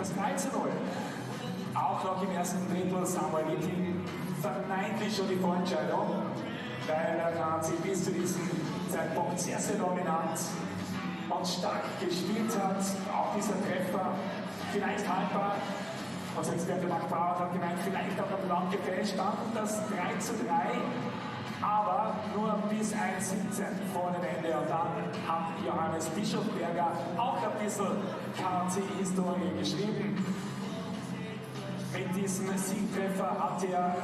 Das 13-0. Auch noch im ersten Drittel Samueliti vermeintlich schon die Vorentscheidung, weil der KAC bis zu diesem Zeitpunkt sehr, sehr dominant und stark gespielt hat. Auch dieser Treffer vielleicht haltbar. Unser Experte Marc Bauer hat gemeint, vielleicht auch am Land gefälscht, stand das 3:3, aber nur bis 1:17 vor dem Ende. Und dann hat Johannes Bischofberger auch ein bisschen KAC-Historie geschrieben. Mit diesem Siegtreffer hat er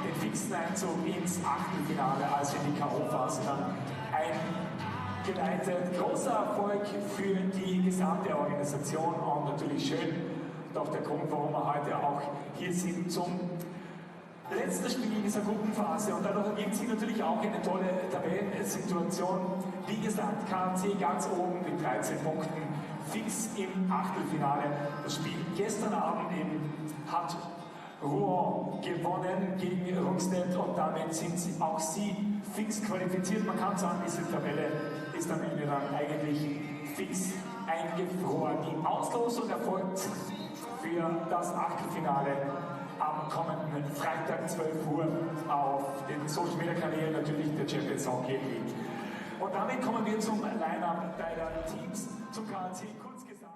den fixen Einzug ins Achtelfinale, also in die K.O.-Phase dann eingeleitet. Großer Erfolg für die gesamte Organisation und natürlich schön. Doch der Grund, warum wir heute auch hier sind zum letzten Spiel in dieser Gruppenphase. Und dadurch ergibt sich natürlich auch eine tolle Tabellensituation. Wie gesagt, KAC ganz oben mit 13 Punkten, fix im Achtelfinale. Das Spiel gestern Abend eben hat Rouen gewonnen gegen Rungstedt und damit sind auch sie fix qualifiziert. Man kann sagen, diese Tabelle ist am Ende dann eigentlich fix eingefroren. Die Auslosung erfolgt für das Achtelfinale am kommenden Freitag 12 Uhr auf den Social Media Kanälen natürlich der Champions Hockey League. Und damit kommen wir zum Line-Up beider Teams, zum KAC kurz gesagt.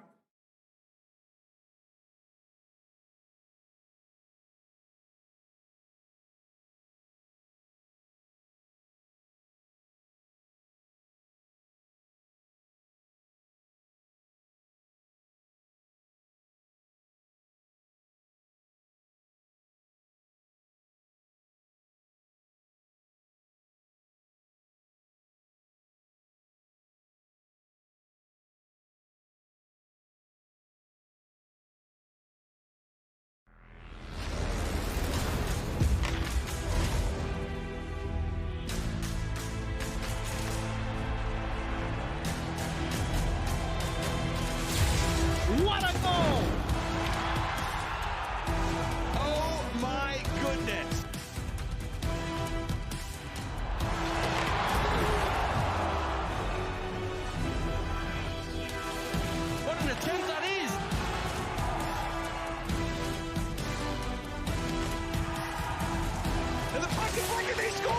What a goal! Oh my goodness! What an attempt that is! And the pocket break and they score!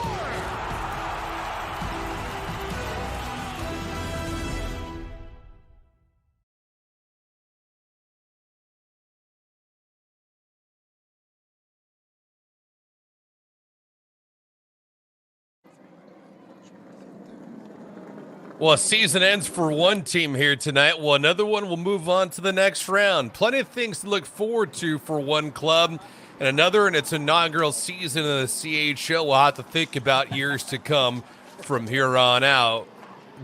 Well, season ends for one team here tonight. Well, another one will move on to the next round. Plenty of things to look forward to for one club and another in its inaugural season in the CHL. We'll have to think about years to come from here on out.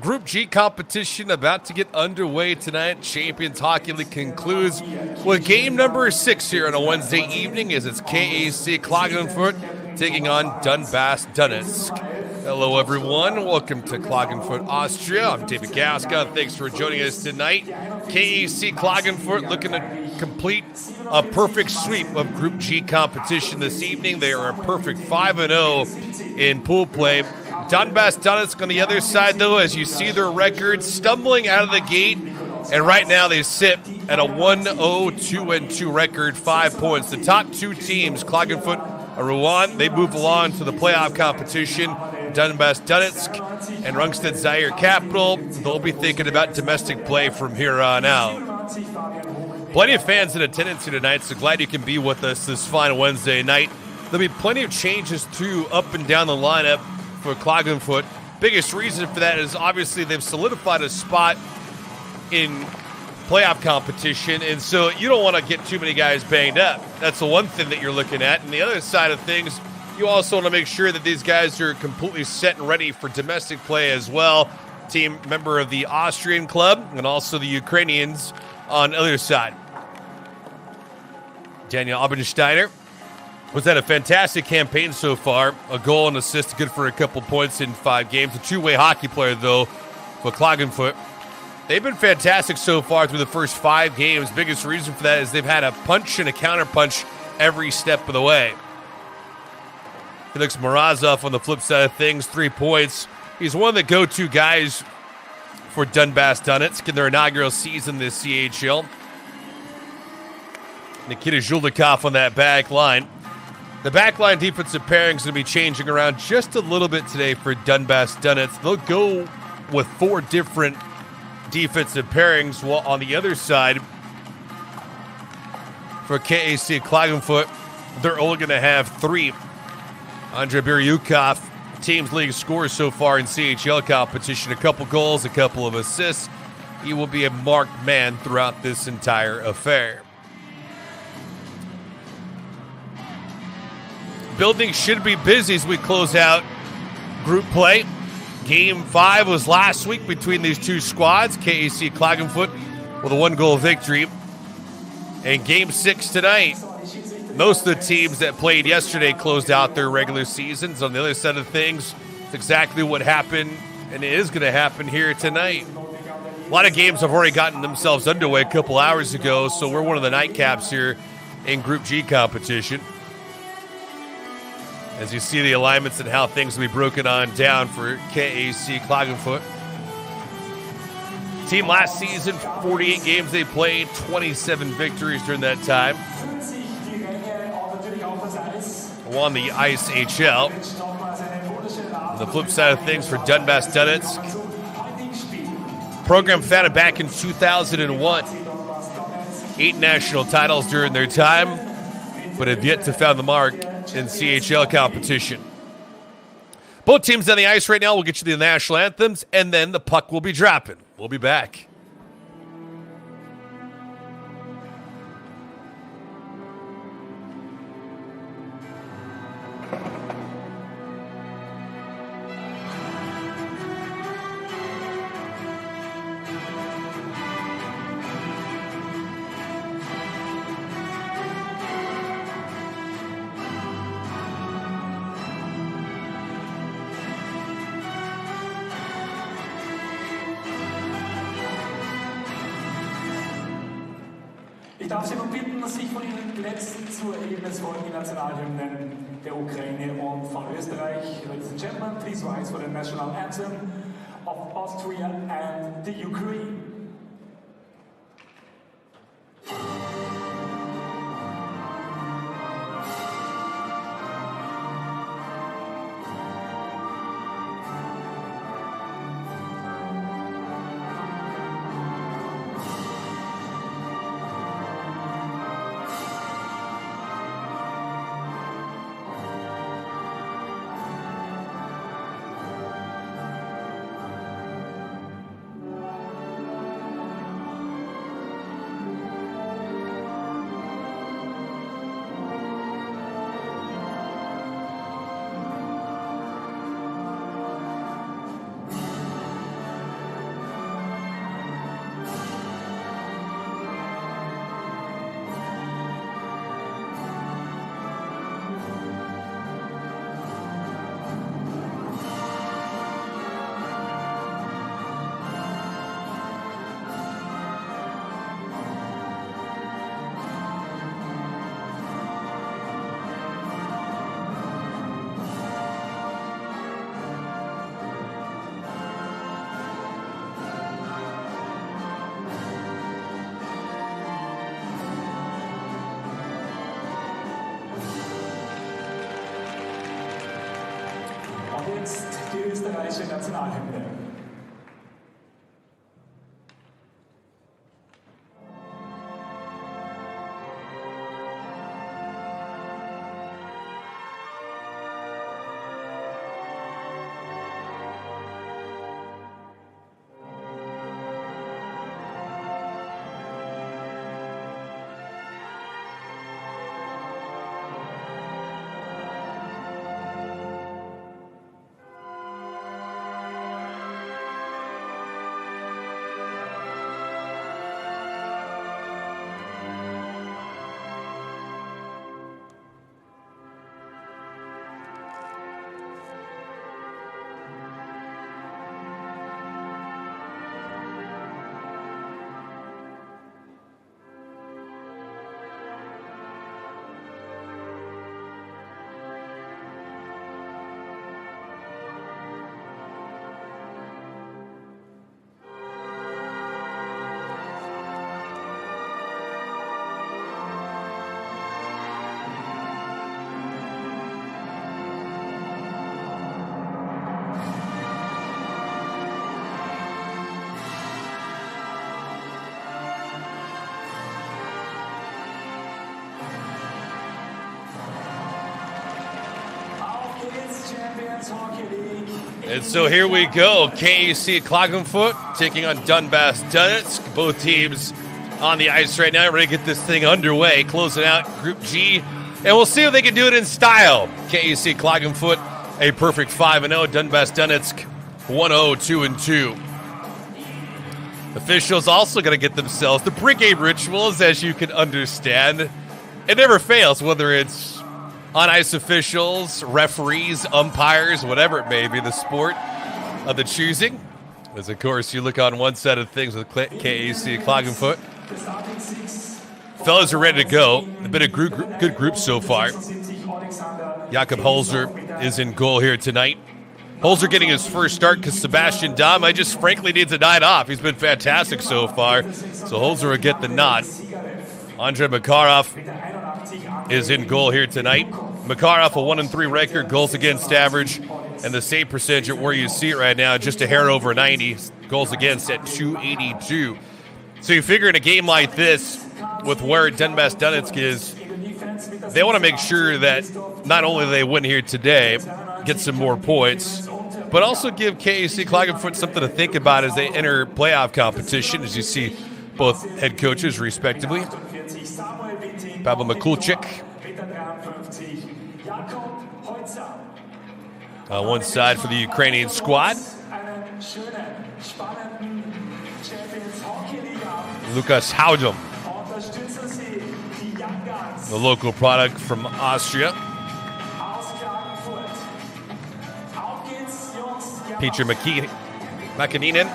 Group G competition about to get underway tonight. Champions Hockey League concludes with game number 6 here on a Wednesday evening as it's KAC Klagenfurt taking on Donbass Donetsk. Hello, everyone. Welcome to Klagenfurt, Austria. I'm David Gaska. Thanks for joining us tonight. KAC Klagenfurt looking to complete a perfect sweep of Group G competition this evening. They are a perfect 5-0 in pool play. Donbass Donetsk on the other side, though, as you see their record, stumbling out of the gate. And right now they sit at a 1-0-2-2 record, 5 points. The top two teams, Klagenfurt and Rouen, they move along to the playoff competition. Donbass Donetsk and Rungstedt Zaire Capital, they'll be thinking about domestic play from here on out. Plenty of fans in attendance here tonight, so glad you can be with us this fine Wednesday night. There'll be plenty of changes, too, up and down the lineup for Klagenfurt. Biggest reason for that is obviously they've solidified a spot in playoff competition, and so you don't want to get too many guys banged up. That's the one thing that you're looking at. And the other side of things, you also want to make sure that these guys are completely set and ready for domestic play as well. Team member of the Austrian club and also the Ukrainians on the other side. Daniel Abensteiner was had a fantastic campaign so far. A goal and assist, good for a couple points in 5 games. A two-way hockey player, though, for Klagenfurt. They've been fantastic so far through the first 5 games. Biggest reason for that is they've had a punch and a counterpunch every step of the way. Felix Morozov on the flip side of things, 3 points. He's one of the go-to guys for Donbass Donetsk in their inaugural season this CHL. Nikita Zhuldikov on that back line. The backline defensive pairing is going to be changing around just a little bit today for Donbass Donetsk. They'll go with 4 different defensive pairings, while on the other side, for KAC Klagenfurt, they're only going to have 3. Andrei Biryukov, team's leading scorer so far in CHL competition, a couple goals, a couple of assists. He will be a marked man throughout this entire affair. Building should be busy as we close out group play. Game 5 was last week between these two squads. KAC Klagenfurt with a 1-goal victory. And Game 6 tonight. Most of the teams that played yesterday closed out their regular seasons. On the other side of things, it's exactly what happened, and it is going to happen here tonight. A lot of games have already gotten themselves underway a couple hours ago, so we're one of the nightcaps here in Group G competition. As you see the alignments and how things will be broken on down for KAC Klagenfurt. Team last season, 48 games they played, 27 victories during that time. Won the Ice HL. On the flip side of things for Donbass Donetsk, program founded back in 2001. 8 national titles during their time, but have yet to found the mark in CHL competition. Both teams on the ice right now. We'll get you the national anthems, and then the puck will be dropping. We'll be back. Ich darf Sie nun bitten, sich von Ihren Plätzen zu erheben. Es folgen die Nationalhymnen der Ukraine und von Österreich. Ladies and gentlemen, please rise for the national anthem of Austria and the Ukraine. Jetzt die österreichische Nationalhymne. And so here we go. KAC Klagenfurt taking on Donbass Donetsk. Both teams on the ice right now. Ready to get this thing underway. Closing out Group G. And we'll see if they can do it in style. KAC Klagenfurt, a perfect 5-0. Donbass Donetsk, 1-0, 2-2. Officials also going to get themselves the pregame rituals, as you can understand. It never fails, whether it's on-ice officials, referees, umpires, whatever it may be, the sport of the choosing. As, of course, you look on one side of things with KAC Klagenfurt. Fellas are ready to go. A bit of good group so far. Jakob Holzer is in goal here tonight. Holzer getting his first start because Sebastian Dam, just frankly needs a night off. He's been fantastic so far. So Holzer will get the nod. Andrei Makarov is in goal here tonight. Makarov, a 1-3 record, goals against average, and the save percentage at where you see it right now, just a hair over 90. Goals against at 282. So you figure in a game like this, with where Donbass Donetsk is, they want to make sure that not only do they win here today, get some more points, but also give KAC Klagenfurt something to think about as they enter playoff competition, as you see both head coaches, respectively. Pavel Mikulczyk on one side for the Ukrainian squad. Lukas Haudum, the local product from Austria. Peter Makininen,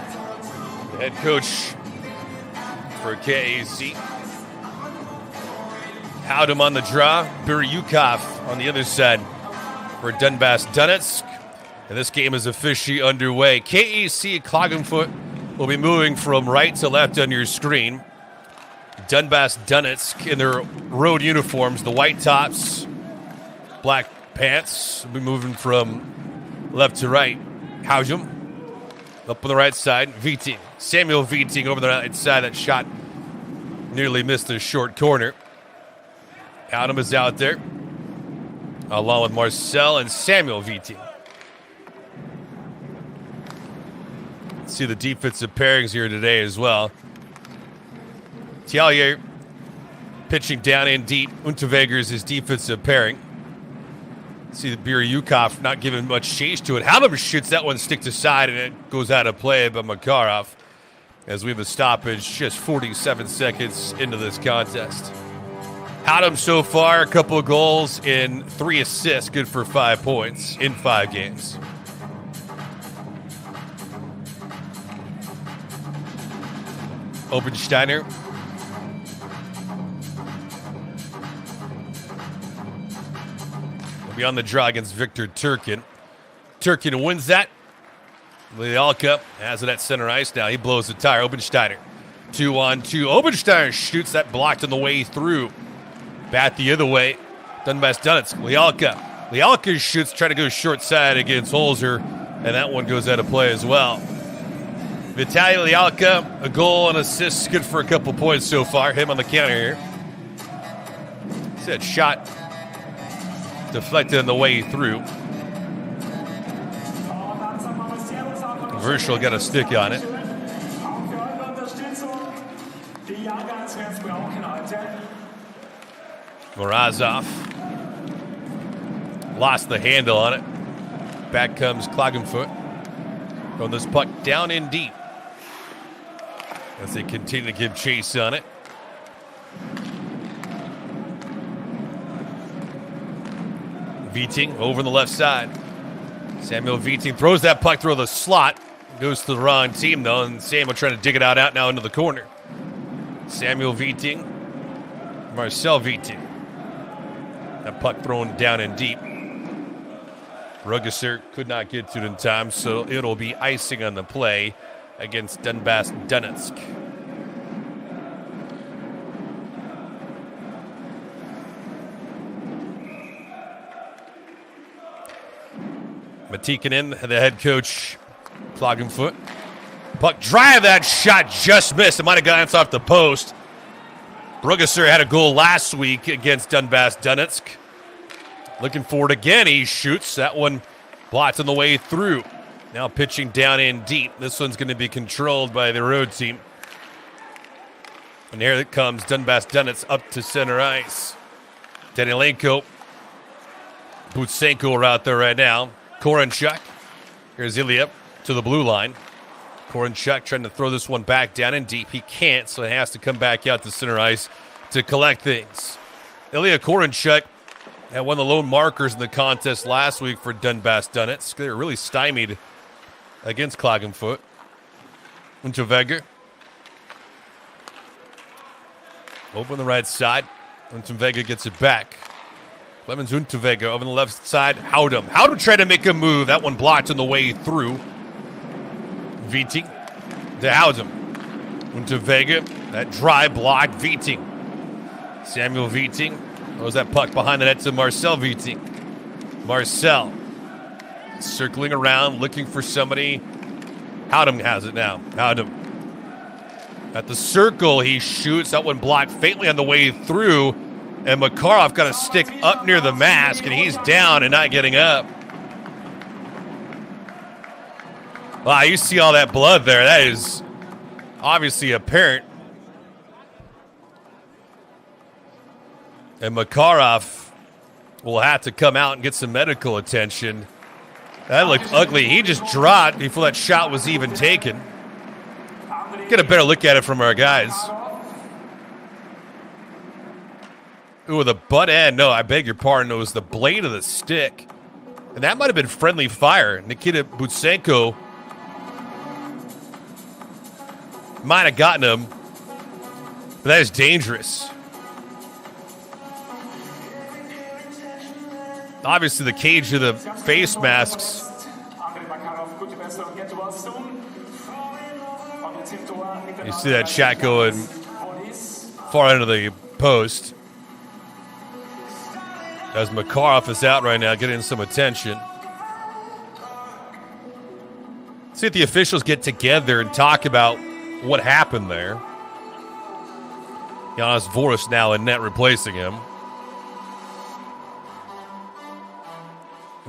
head coach for KAC. Haudum on the draw. Biryukov on the other side for Donbass Donetsk. And this game is officially underway. KAC Klagenfurt will be moving from right to left on your screen. Donbass Donetsk in their road uniforms, the white tops, black pants, will be moving from left to right. Haudum up on the right side. Viting, Samuel Viting over the right side. That shot nearly missed the short corner. Haudum is out there, along with Marcel and Samuel Viting. See the defensive pairings here today as well. Tiallier pitching down in deep. Unterweger is his defensive pairing. See the Biryukov not giving much chase to it. Haudum shoots that one stick to side, and it goes out of play by Makarov. As we have a stoppage just 47 seconds into this contest. Haudum so far, a couple of goals and 3 assists, good for 5 points in 5 games. Obersteiner. Will be on the draw against Victor Turkin. Turkin wins that. Lialka has it at center ice now. He blows the tire. Obersteiner. 2-on-2. Obersteiner shoots that blocked on the way through. Bat the other way. Donbass Donetsk. Lialka. Lialka shoots, trying to go short side against Holzer, and that one goes out of play as well. Vitaly Lialka, a goal and assist, good for a couple points so far. Him on the counter here. That shot deflected on the way through. Virtual got a stick on it. Morazov lost the handle on it. Back comes Klagenfurt. Throwing this puck down in deep as they continue to give chase on it. Viting over on the left side. Samuel Viting throws that puck through the slot. Goes to the wrong team, though, and Samuel trying to dig it out now into the corner. Samuel Viting. Marcel Viting. That puck thrown down in deep. Rugesser could not get to it in time, so it'll be icing on the play against Donbass Donetsk. Matikanen, the head coach, Klagenfurt. Puck drive, that shot just missed. It might have gone off the post. Rugesser had a goal last week against Donbass Donetsk. Looking for it again. He shoots. That one Blocked on the way through. Now pitching down in deep. This one's going to be controlled by the road team. And here it comes. Donbass Donetsk up to center ice. Danilenko. Butsenko are out there right now. Korenchuk. Here's Ilya to the blue line. Korenchuk trying to throw this one back down in deep. He can't, so he has to come back out to center ice to collect things. Ilya Korenchuk had one of the lone markers in the contest last week for Donbass Donetsk. They were really stymied against Klagenfurt. Unterweger. Open the right side. Unterweger gets it back. Clemens Unterweger over the left side. Howdem. Howdem tried to make a move. That one blocked on the way through. Viting to Howdem. Unterweger. That dry block. Viting. Samuel Viting. Was that puck behind the net to Marcel Viting. Marcel. Circling around, looking for somebody. Howdem has it now. Howdem. At the circle, he shoots. That one blocked faintly on the way through. And Makarov got a stick up near the mask, and he's down and not getting up. Wow, you see all that blood there. That is obviously apparent. And Makarov will have to come out and get some medical attention. That looked ugly. He just dropped before that shot was even taken. Get a better look at it from our guys. Ooh, the butt end. No, I beg your pardon. It was the blade of the stick. And that might have been friendly fire. Nikita Butsenko might have gotten him. But that is dangerous. Obviously, the cage of the face masks. You see that shot going far into the post. As Makarov is out right now, getting some attention. See if the officials get together and talk about what happened there. Janis Voris now in net replacing him.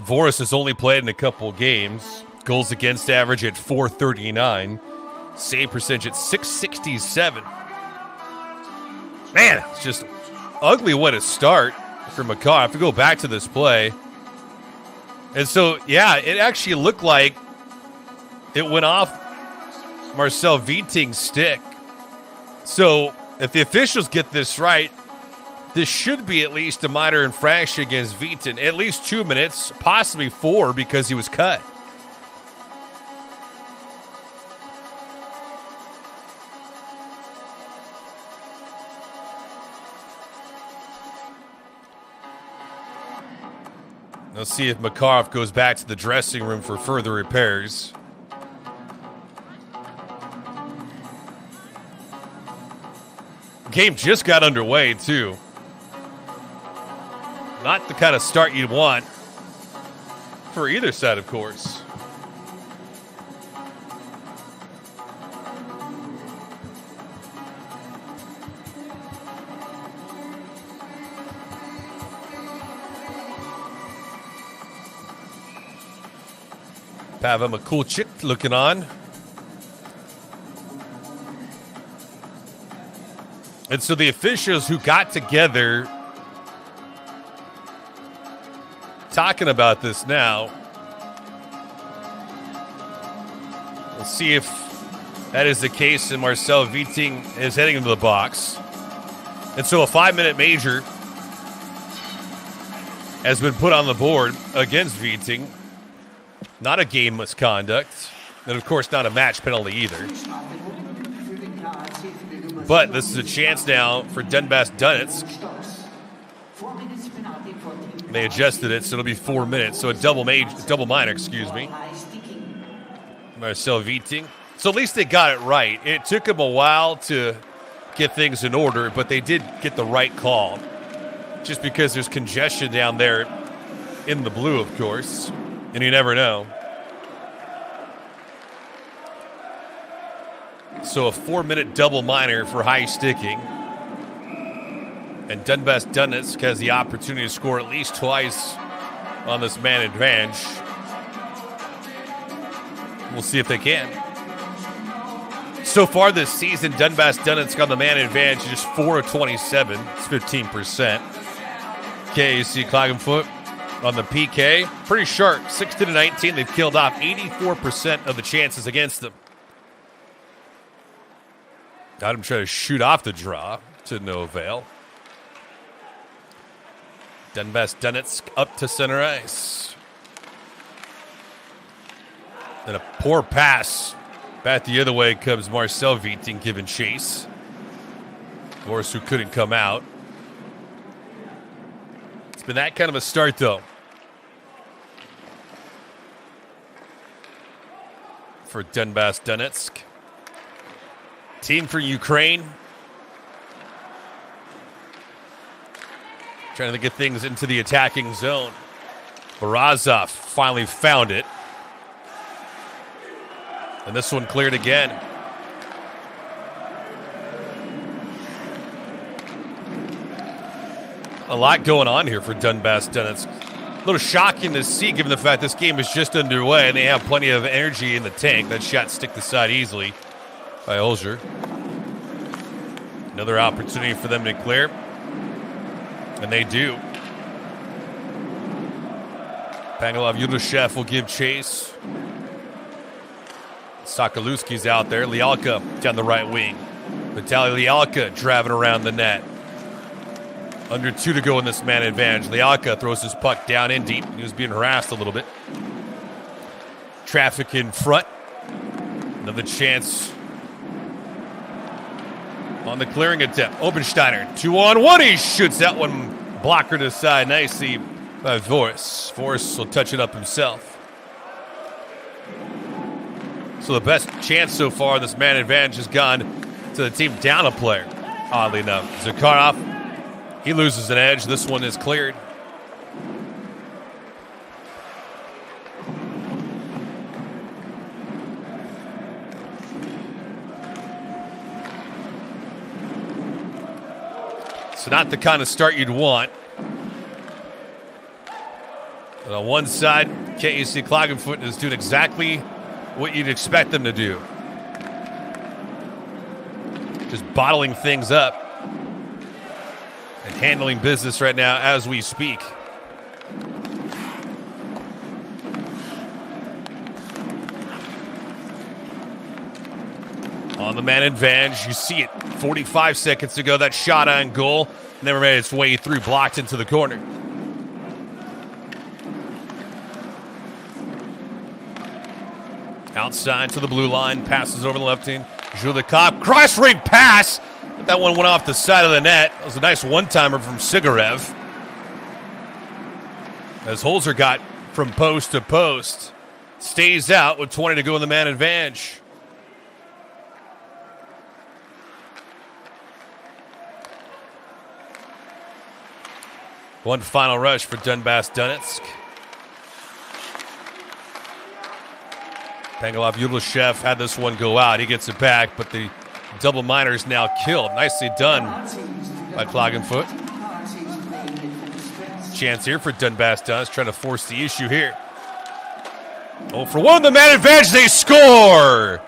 Voris has only played in a couple of games. Goals against average at .439. Save percentage at .667. Man, it's just ugly way to start for Makarov. I have to go back to this play. And so, yeah, it actually looked like it went off Marcel Viting's stick. So, if the officials get this right, this should be at least a minor infraction against Viting. At least 2 minutes, possibly 4 because he was cut. Let's see if Makarov goes back to the dressing room for further repairs. Game just got underway, too. Not the kind of start you'd want for either side, of course. Pavel Mikulchik looking on. And so the officials who got together talking about this now. We'll see if that is the case and Marcel Viting is heading into the box. And so a 5-minute major has been put on the board against Viting. Not a game misconduct. And of course not a match penalty either. But this is a chance now for Donbass Donetsk. They adjusted it, so it'll be 4 minutes. So a double minor, excuse me. Marcel Viting. So at least they got it right. It took them a while to get things in order, but they did get the right call. Just because there's congestion down there in the blue, of course. And you never know. So a 4-minute double minor for high sticking. And Donbass Donetsk has the opportunity to score at least twice on this man advantage. We'll see if they can. So far this season, Donbass Donetsk on the man advantage, just 4 of 27. It's 15%. KAC Klagenfurt on the PK, pretty sharp, 16 to 19. They've killed off 84% of the chances against them. Got him trying to shoot off the draw to no avail. Donbass Donetsk up to center ice. And a poor pass. Back the other way comes Marcel Viting giving chase. Of course, who couldn't come out. It's been that kind of a start, though, for Donbass Donetsk. Team for Ukraine. Trying to get things into the attacking zone. Barazov finally found it. And this one cleared again. A lot going on here for Donbass Donetsk. A little shocking to see given the fact this game is just underway and they have plenty of energy in the tank. That shot stick the side easily by Holzer. Another opportunity for them to clear. And they do. Pangolov Yudashev will give chase. Sokolowski's out there. Lialka down the right wing. Vitaly Lialka driving around the net. Under 2 to go in this man advantage. Lialka throws his puck down in deep. He was being harassed a little bit. Traffic in front. Another chance on the clearing attempt. Obensteiner, 2-on-1. He shoots that one blocker to the side nicely by Voris. Voris will touch it up himself. So the best chance so far in this man advantage has gone to the team down a player, oddly enough. Zakharov, he loses an edge. This one is cleared. So not the kind of start you'd want. And on one side, KAC Klagenfurt is doing exactly what you'd expect them to do. Just bottling things up and handling business right now as we speak. On the man advantage, you see it 45 seconds ago, that shot on goal never made its way through, blocked into the corner. Outside to the blue line, passes over the left team. Zhulikov, cross-ring pass. That one went off the side of the net. That was a nice one-timer from Sigarev. As Holzer got from post to post. Stays out with 20 to go in the man advantage. One final rush for Donbass Donetsk. Pangolov Yudashev had this one go out. He gets it back, but the double minor is now killed. Nicely done by Klagenfurt. Chance here for Donbass Donetsk, trying to force the issue here. Oh, for one, the man advantage, they score!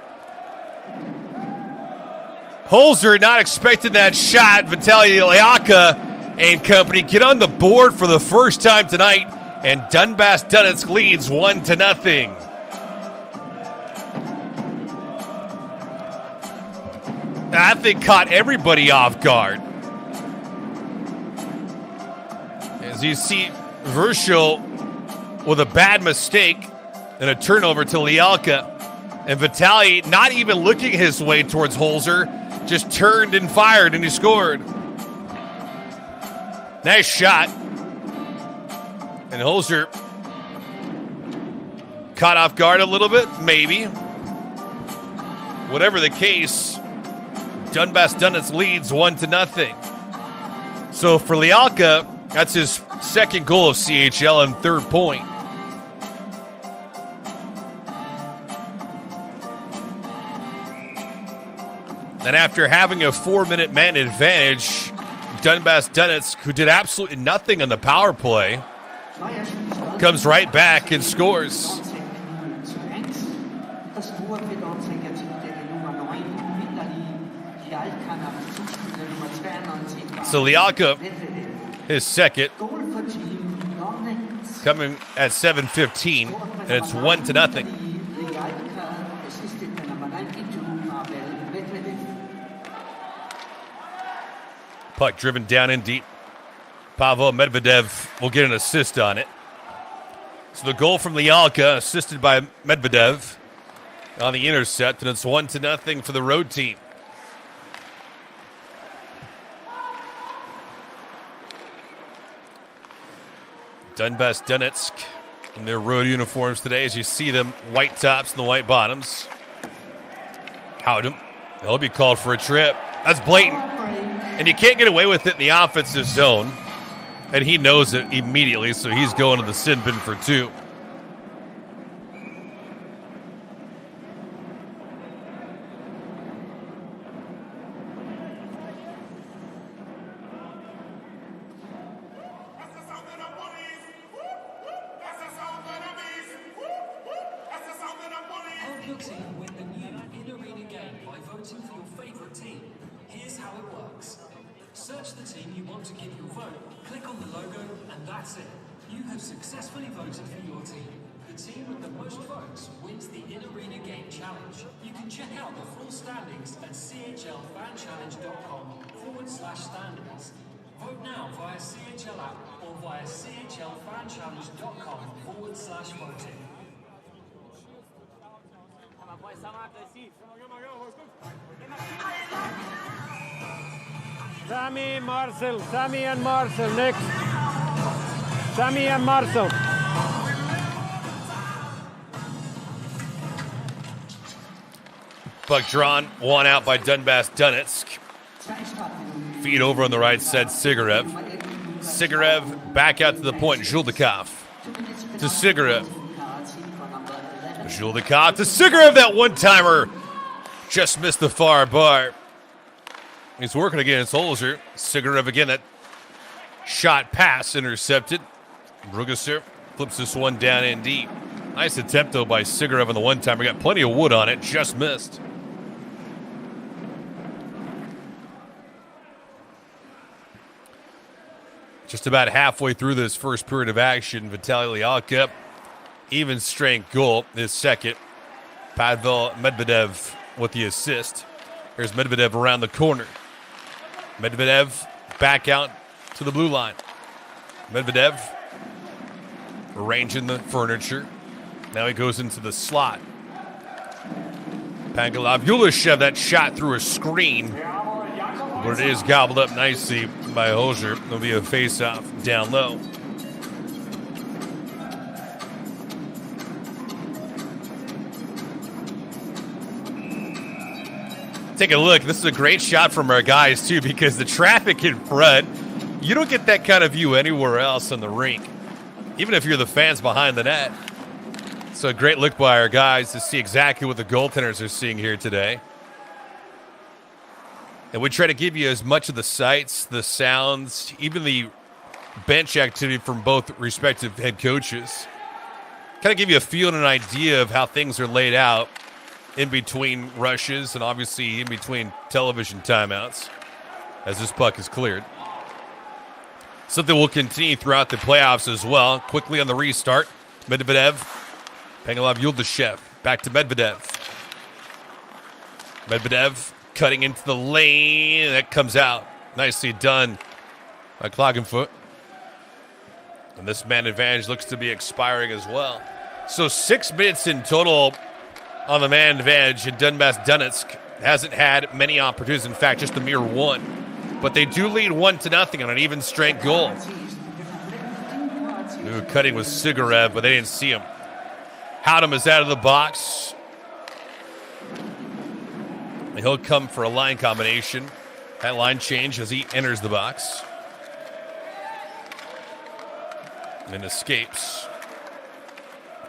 Holzer not expecting that shot. Vitaly Lialka and company get on the board for the first time tonight, and Donbass Donetsk leads 1-0. I think caught everybody off guard. As you see, Verschel with a bad mistake and a turnover to Lialka. And Vitaly not even looking his way towards Holzer, just turned and fired, and he scored. Nice shot. And Holzer caught off guard a little bit, maybe. Whatever the case, Donbass Donetsk leads 1-0. So for Lialka, that's his second goal of CHL and third point. And after having a 4-minute man advantage, Donbass Donetsk, who did absolutely nothing on the power play, comes right back and scores. So Lialka, his second, coming at 7:15, and it's 1-0. Puck driven down in deep. Pavel Medvedev will get an assist on it. So the goal from Lialka, assisted by Medvedev on the intercept, and it's 1-0 for the road team. Donbass Donetsk in their road uniforms today, as you see them, white tops and the white bottoms. Howdem, he'll be called for a trip. That's blatant. And you can't get away with it in the offensive zone. And he knows it immediately, so he's going to the sin bin for 2. Search the team you want to give your vote, click on the logo, and that's it. You have successfully voted for your team. The team with the most votes wins the In-Arena Game Challenge. You can check out the full standings at chlfanchallenge.com/standings. Vote now via CHL app or via chlfanchallenge.com/voting. Sammy and Marcel, next. Sammy and Marcel. Puck drawn, one out by Donbass Donetsk. Feed over on the right side, Sigarev. Sigarev back out to the point, Zhuldikov to Sigarev. Zhuldikov to Sigarev, that one-timer just missed the far bar. He's working against Holzer. Sigarev again, that shot pass intercepted. Brugesser flips this one down in deep. Nice attempt, though, by Sigarev on the one-timer. Got plenty of wood on it, just missed. Just about halfway through this first period of action, Vitaly Lialka, even strength goal, his second. Pavel Medvedev with the assist. Here's Medvedev around the corner. Medvedev back out to the blue line. Medvedev arranging the furniture. Now he goes into the slot. Pangalav Yulashev, that shot through a screen. But it is gobbled up nicely by Holzer. There'll be a face-off down low. Take a look. This is a great shot from our guys, too, because the traffic in front, you don't get that kind of view anywhere else on the rink, even if you're the fans behind the net. So a great look by our guys to see exactly what the goaltenders are seeing here today. And we try to give you as much of the sights, the sounds, even the bench activity from both respective head coaches. Kind of give you a feel and an idea of how things are laid out in between rushes and obviously in between television timeouts as this puck is cleared. Something will continue throughout the playoffs as well. Quickly on the restart, Medvedev, Pangalav Yuldashev, back to Medvedev. Medvedev cutting into the lane, that comes out. Nicely done by Klagenfurt. And this man advantage looks to be expiring as well. So 6 minutes in total on the man advantage, and Donbass Donetsk hasn't had many opportunities. In fact, just a mere one. But they do lead 1-0 on an even strength goal. Ooh, cutting with Sigarev, but they didn't see him. Howdem is out of the box. And he'll come for a line combination. That line change as he enters the box. And escapes.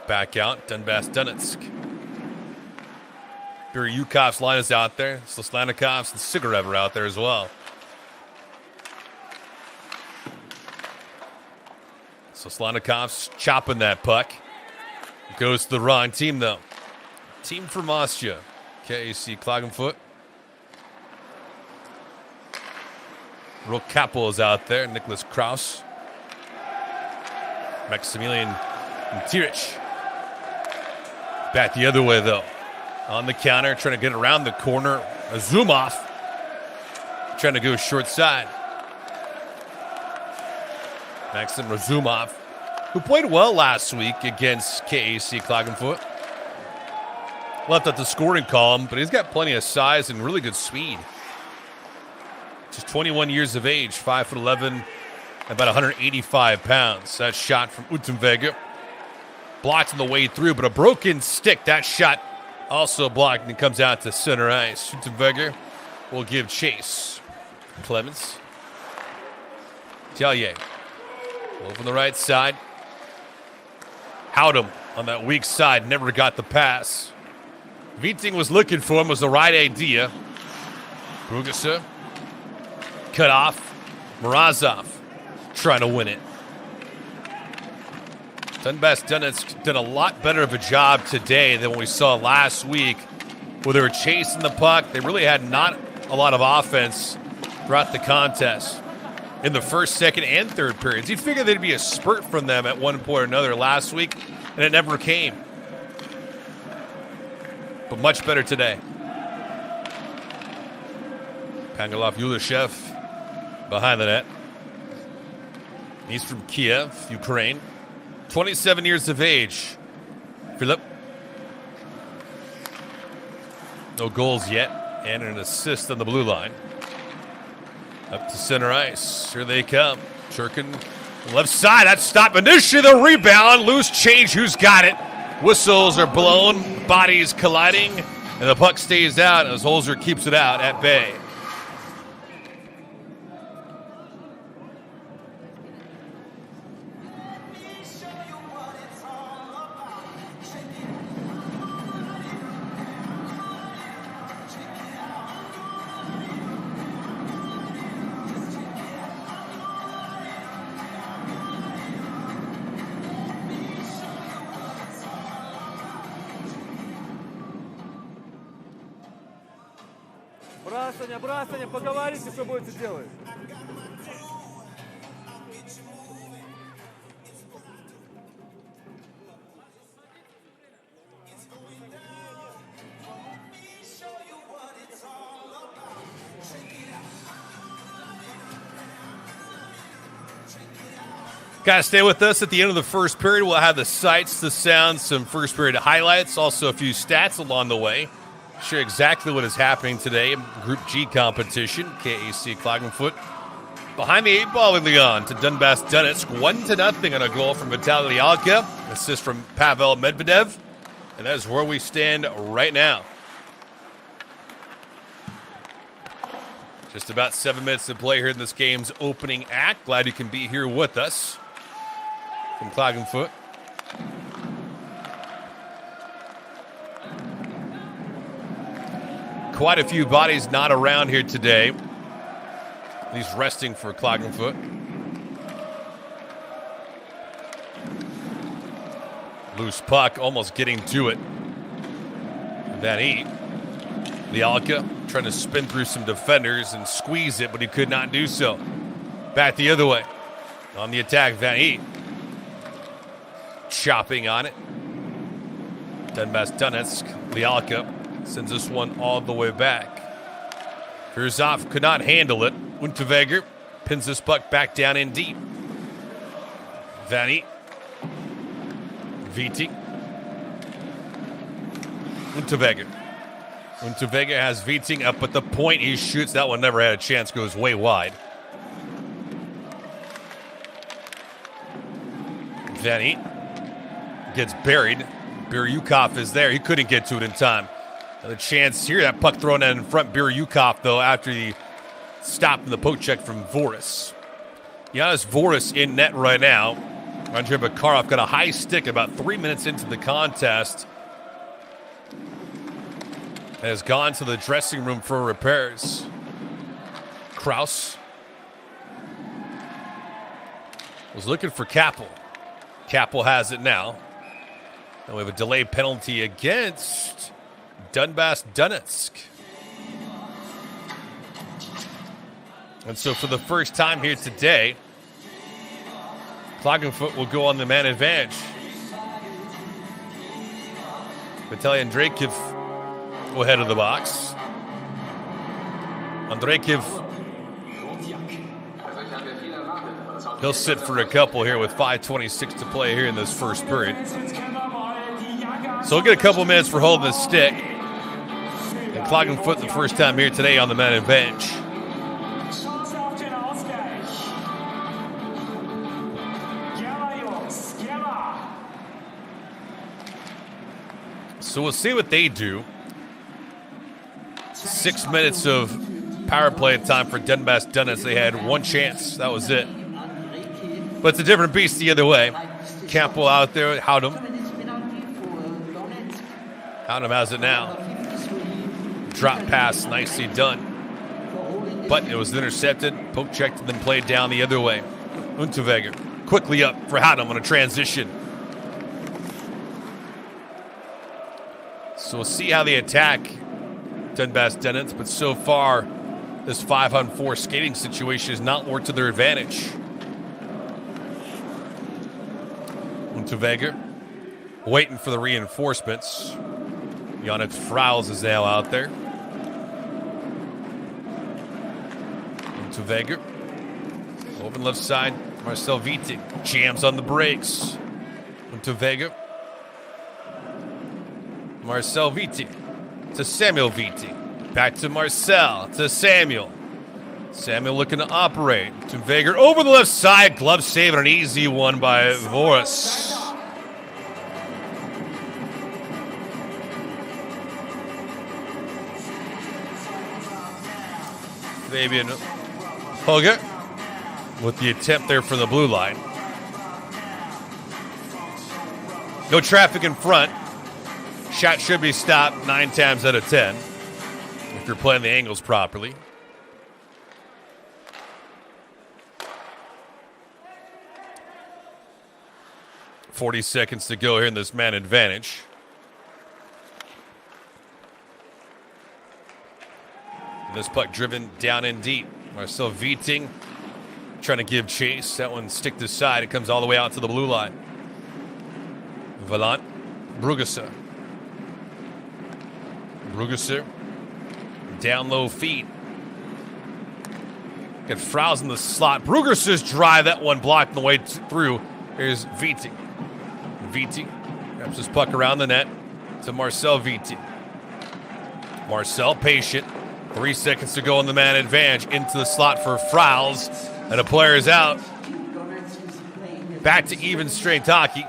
Back out, Donbass Donetsk. Yukov's line is out there. Slaslanikov's and Sigarev are out there as well. Slaslanikov's chopping that puck. Goes to the wrong team, though. Team from Austria. KAC Klagenfurt. Real Capo is out there. Nicholas Kraus. Maximilian Tirich. Back the other way, though. On the counter, trying to get around the corner. Azumov trying to go short side. Maxim Razumov, who played well last week against KAC Klagenfurt. Left at the scoring column, but he's got plenty of size and really good speed. Just 21 years of age, 5'11", about 185 pounds. That shot from Utenweger. Blocked on the way through, but a broken stick. That shot also blocked and comes out to center ice. Utenweger will give chase. Clemens. Tellier. Over on the right side. Howdem on that weak side. Never got the pass. Viting was looking for him. Was the right idea. Brugasa. Cut off. Morozov trying to win it. Donbass Donetsk did a lot better of a job today than what we saw last week, where they were chasing the puck. They really had not a lot of offense throughout the contest in the first, second, and third periods. You'd figure there'd be a spurt from them at one point or another last week, and it never came. But much better today. Pangolov Yulashev behind the net. He's from Kiev, Ukraine. 27 years of age. Philip. No goals yet, and an assist on the blue line. Up to center ice. Here they come. Churkin, left side. That's stopped. Initially the rebound. Loose change. Who's got it? Whistles are blown. Bodies colliding. And the puck stays out as Holzer keeps it out at bay. Брасаня, поговорите, что будете делать. Guys, stay with us at the end of the first period. We'll have the sights, the sounds, some first period highlights, also a few stats along the way. Share exactly what is happening today. Group G competition, KAC Klagenfurt. Behind the eight ball early on to Donbass Donetsk. 1-0 on a goal from Vitaly Lialka. Assist from Pavel Medvedev. And that is where we stand right now. Just about 7 minutes to play here in this game's opening act. Glad you can be here with us from Klagenfurt. Quite a few bodies not around here today. At least resting for Klagenfurt. Loose puck, almost getting to it. Van Eet. Lialka trying to spin through some defenders and squeeze it, but he could not do so. Back the other way. On the attack, Van Eet. Chopping on it. Donbass Donetsk. Lialka sends this one all the way back. Kurzov could not handle it. Unterweger pins this puck back down in deep. Van Eet. Viti. Unterweger. Unterweger has Viting up at the point. He shoots. That one never had a chance. Goes way wide. Van Eet gets buried. Biryukov is there. He couldn't get to it in time. Another chance here. That puck thrown in front. Biryukov, though, after the stop in the poke check from Voris. Yanis Voris in net right now. Andrei Bakarov got a high stick about 3 minutes into the contest. And has gone to the dressing room for repairs. Kraus was looking for Kappel. Kappel has it now. And we have a delay penalty against Donbass Donetsk. And so for the first time here today, Klagenfurt will go on the man advantage. Vitaly Andreev will head of the box. Andreev, he'll sit for a couple here with 5:26 to play here in this first period. So we'll get a couple minutes for holding the stick. And Klagenfurt the first time here today on the man advantage. So we'll see what they do. 6 minutes of power play time for Donbass Donetsk. They had one chance. That was it. But it's a different beast the other way. Campbell out there. Houdem. Houdem has it now. Drop pass. Nicely done. But it was intercepted. Poke checked and then played down the other way. Unterweger quickly up for Houdem on a transition. So we'll see how they attack Donbass Donetsk, but so far, this 5-on-4 skating situation has not worked to their advantage. Unterweger waiting for the reinforcements. Yannick Frowls is now out there. Unterweger open left side. Marcel Witting jams on the brakes. Unterweger. Marcel Witting to Samuel Witting. Back to Marcel, to Samuel. Samuel looking to operate. To Veger over the left side. Glove save and an easy one by Voris. Fabian Hoger with the attempt there for the blue line. No traffic in front. Shot should be stopped 9 times out of 10 if you're playing the angles properly. .40 seconds to go here in this man advantage. And this puck driven down in deep. Marcel Witting trying to give chase. That one stick to side. It comes all the way out to the blue line. Valant Brugesser. Brugesser, down low feed. Get Frowls in the slot. Brugesser's drive, that one blocked on the way through. Here's Witting. Witting grabs his puck around the net to Marcel Witting. Marcel patient. 3 seconds to go on the man advantage. Into the slot for Frowls. And a player is out. Back to even strength hockey.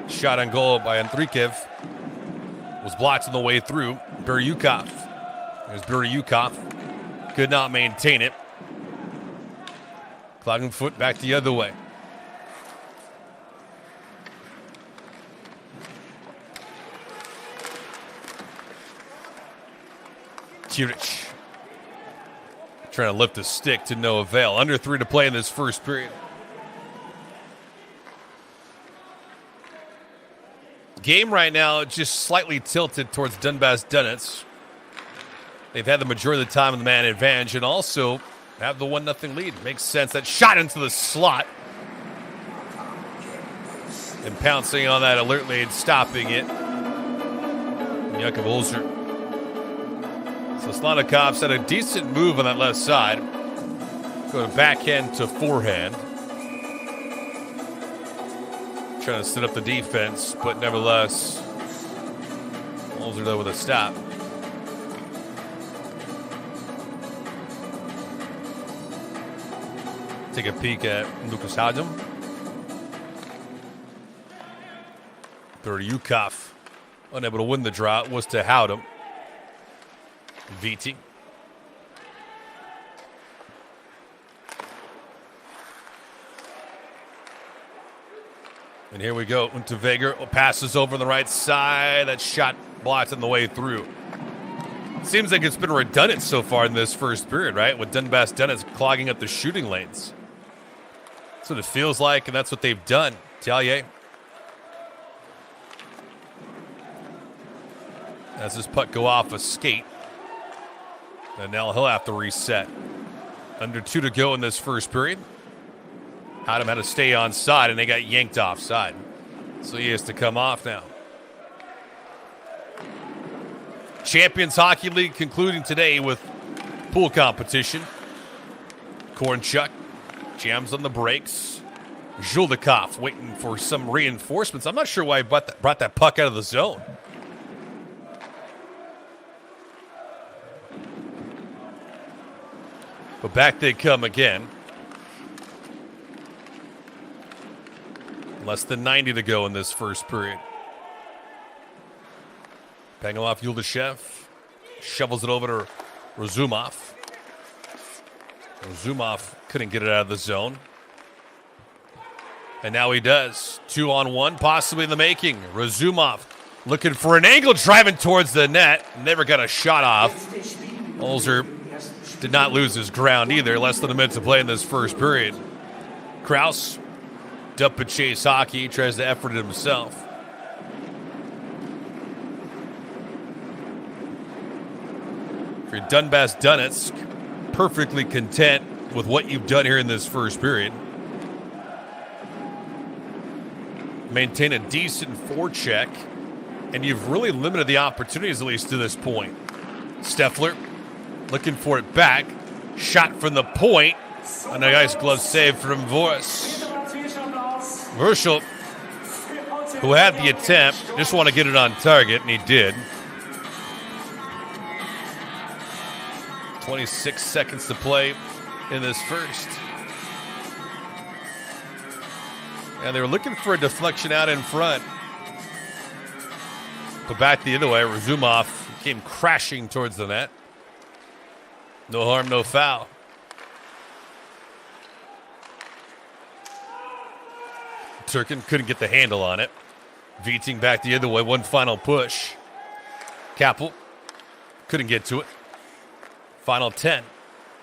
Shot on goal by Andreev. Was blocked on the way through. Biryukov. There's Biryukov. Could not maintain it. Klagenfurt back the other way. Turic trying to lift the stick to no avail. Under 3 to play in this first period. Game right now just slightly tilted towards Donbass Donetsk. They've had the majority of the time in the man advantage and also have the 1-0 lead. Makes sense. That shot into the slot. And pouncing on that alert lead, stopping it. Jakub Olser. So Slonikov's had a decent move on that left side. Go to backhand to forehand. Trying to set up the defense, but nevertheless, Olser though with a stop. Take a peek at Lucas Houdem. Biryukov, unable to win the draw, was to Houdem. Witting. And here we go. Unterweger passes over on the right side. That shot blocked on the way through. Seems like it's been redundant so far in this first period, right? With Donbass Donetsk clogging up the shooting lanes. That's what it feels like, and that's what they've done. Tellier. As this puck go off a skate. And now he'll have to reset. Under 2 to go in this first period. Haddam had to stay on side, and they got yanked offside. So he has to come off now. Champions Hockey League concluding today with pool competition. Kornchuk jams on the brakes. Zhuldikov waiting for some reinforcements. I'm not sure why he brought that puck out of the zone. But back they come again. Less than 90 to go in this first period. Pengelov, Yuldashev shovels it over to Razumov. Razumov couldn't get it out of the zone. And now he does. 2-on-1, possibly in the making. Razumov looking for an angle, driving towards the net. Never got a shot off. Olzer did not lose his ground either. Less than a minute to play in this first period. Kraus, dump and chase hockey, tries to effort it himself. For Donbass Donetsk, perfectly content with what you've done here in this first period. Maintain a decent forecheck, and you've really limited the opportunities, at least to this point. Steffler looking for it back. Shot from the point. A nice glove save from Voss. Herschel, who had the attempt, just want to get it on target, and he did. 26 seconds to play in this first. And they were looking for a deflection out in front. But back the other way, Razumov came crashing towards the net. No harm, no foul. Turkin couldn't get the handle on it. Viting back the other way, one final push. Kappel couldn't get to it. Final 10.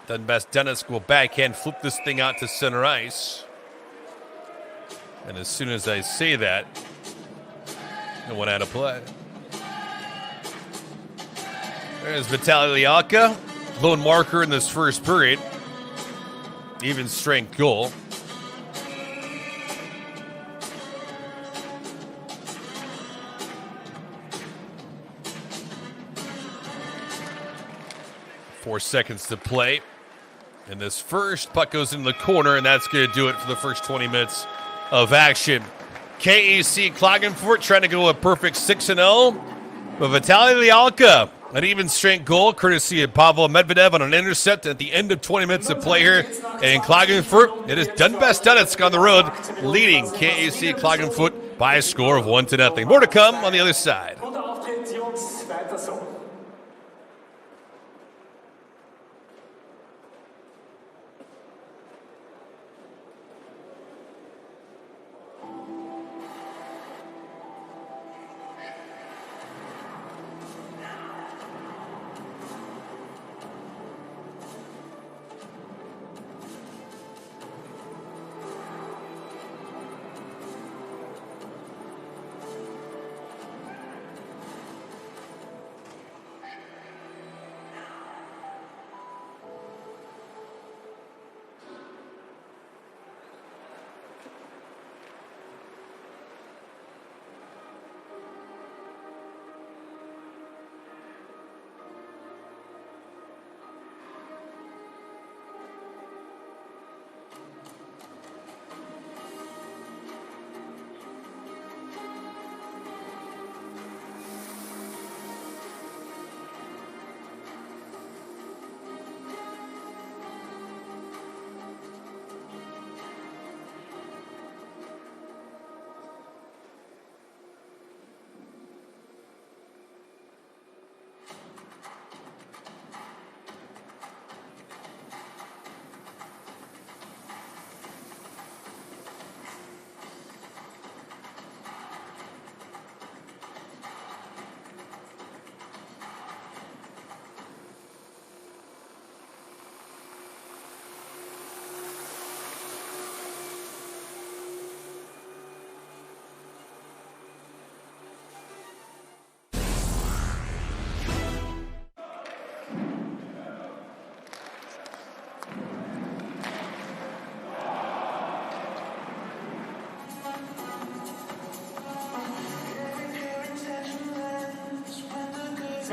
Donbass Donetsk will backhand flip this thing out to center ice. And as soon as I say that, no one out of play. There's Vitaly Lialka, lone marker in this first period. Even strength goal. Four seconds to play. And this first puck goes in the corner, and that's going to do it for the first 20 minutes of action. KAC Klagenfurt trying to go a perfect 6-0. But Vitaly Lialka, an even strength goal, courtesy of Pavel Medvedev on an intercept at the end of 20 minutes of play here. And in Klagenfurt, it is Donbass Donetsk on the road, leading KAC Klagenfurt by a score of 1-0. More to come on the other side.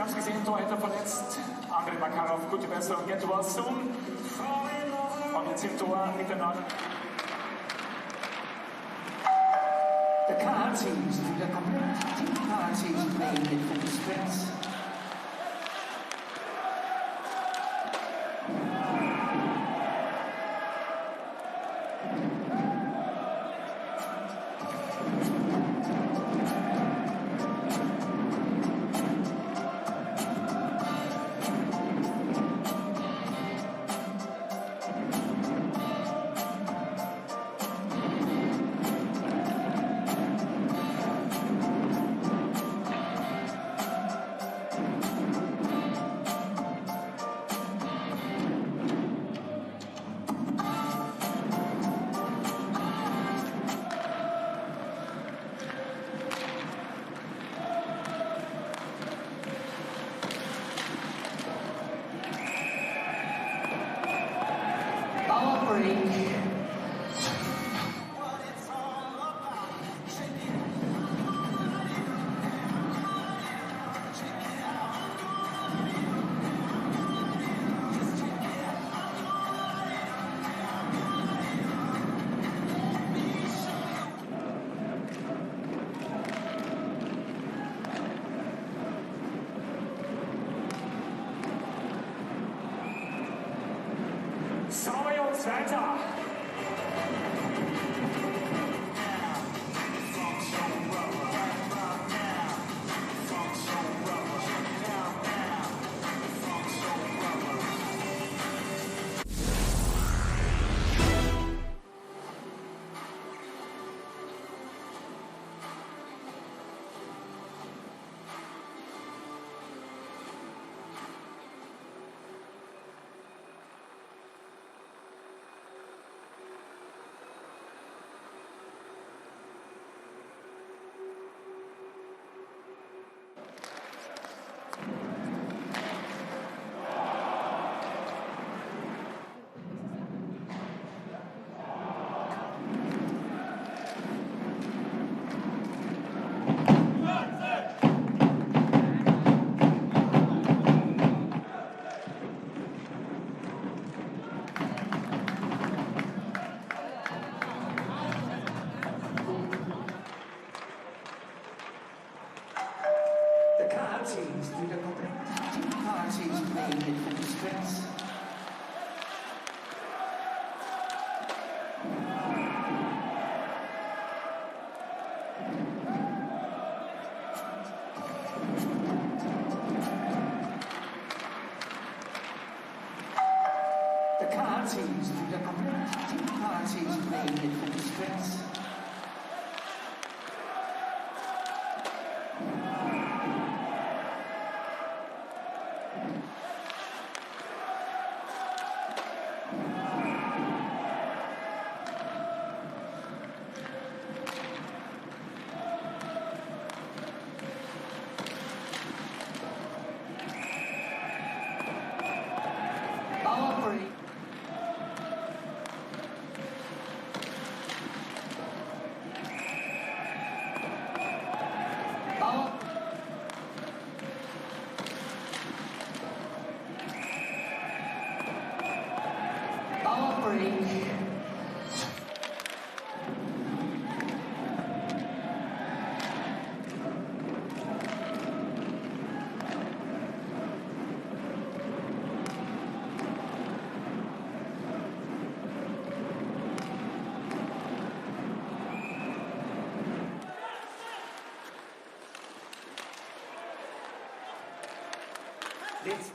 haben es gesehen, Torhüter verletzt. Andrei Makarov, gute Besserung, get well soon. Und jetzt im Tor miteinander. The KAC teams do the complete team parties playing in full sprints. Power break. Sorry und weiter. The KAC teams do the complete team parties playing in full sprints. The KAC teams do the complete team parties playing in full sprints. Power break. Power. Power break. Jetzt.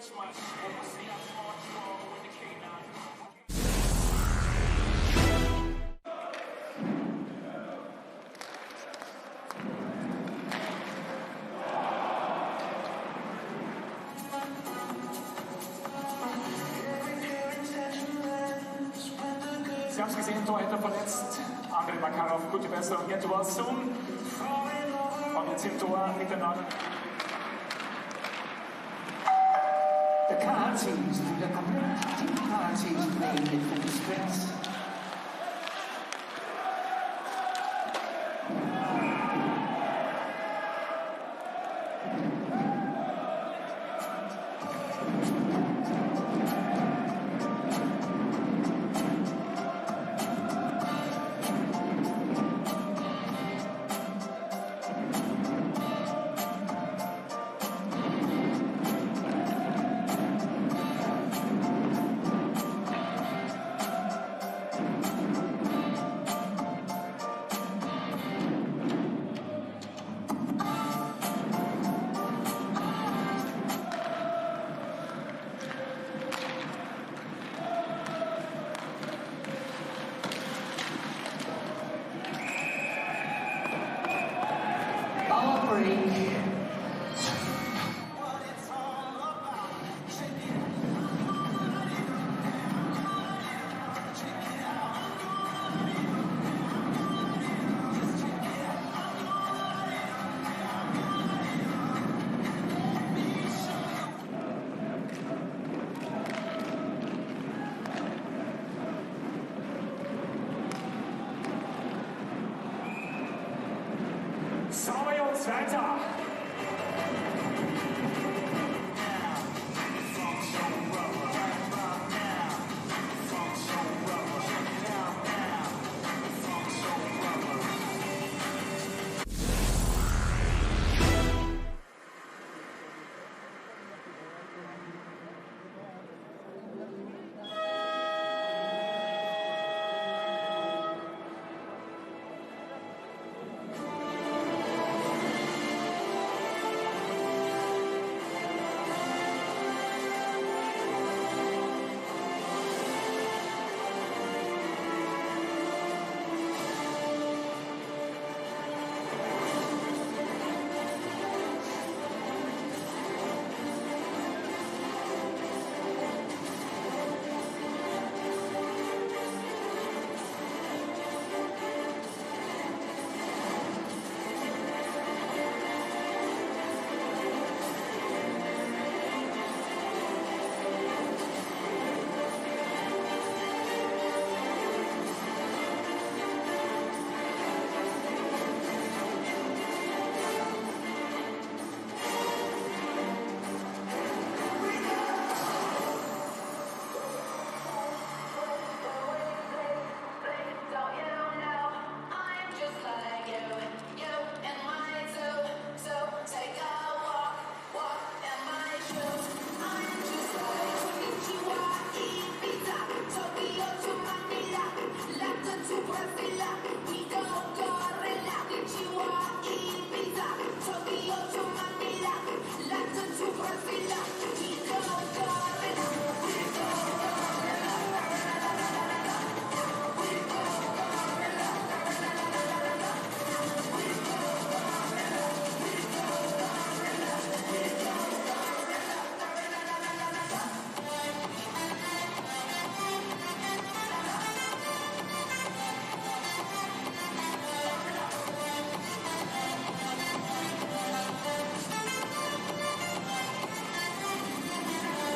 Sie haben es gesehen, Torhüter verletzt, Andrei Makarov, gute Besserung, jetzt war Zoom. Und jetzt im Tor miteinander. The KAC teams do the complete. KAC teams playing in full strength. Weiter.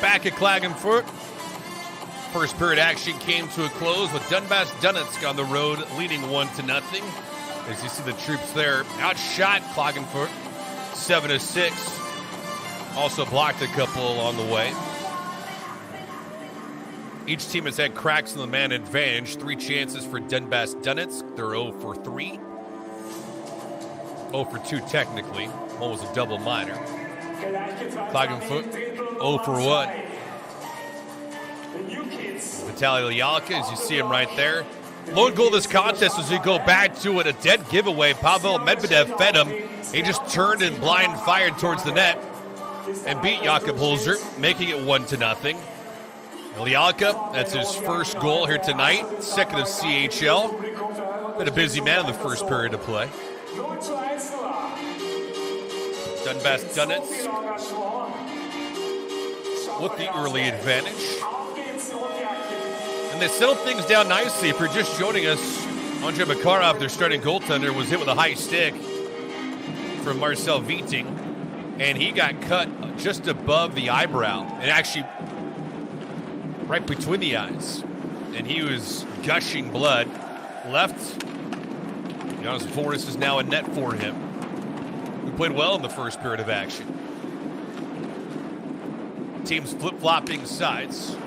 Back at Klagenfurt, first period action came to a close with Donbass Donetsk on the road leading 1-0. As you see the troops there, outshot Klagenfurt 7-6. Also blocked a couple along the way. Each team has had cracks in the man advantage. 3 chances for Donbass Donetsk. They're 0 for 3. 0 for 2 technically. One was a double minor. Klagenfurt 0 for 1. Vitaly Yalka, as you see him right there. Lone goal of this contest as we go back to it, a dead giveaway. Pavel Medvedev fed him. He just turned and blind fired towards the net. and beat Jakob Holzer, making it 1-0. Lialka, that's his first goal here tonight, second of CHL. Been a busy man in the first period of play. Donbass Donetsk with the early advantage. And they settled things down nicely. If you're just joining us, Andrei Makarov, their starting goaltender, was hit with a high stick from Marcel Viting, and he got cut just above the eyebrow, and actually right between the eyes. And he was gushing blood. Left. Jonas Voris is now a net for him. Who played well in the first period of action. Teams flip-flopping sides.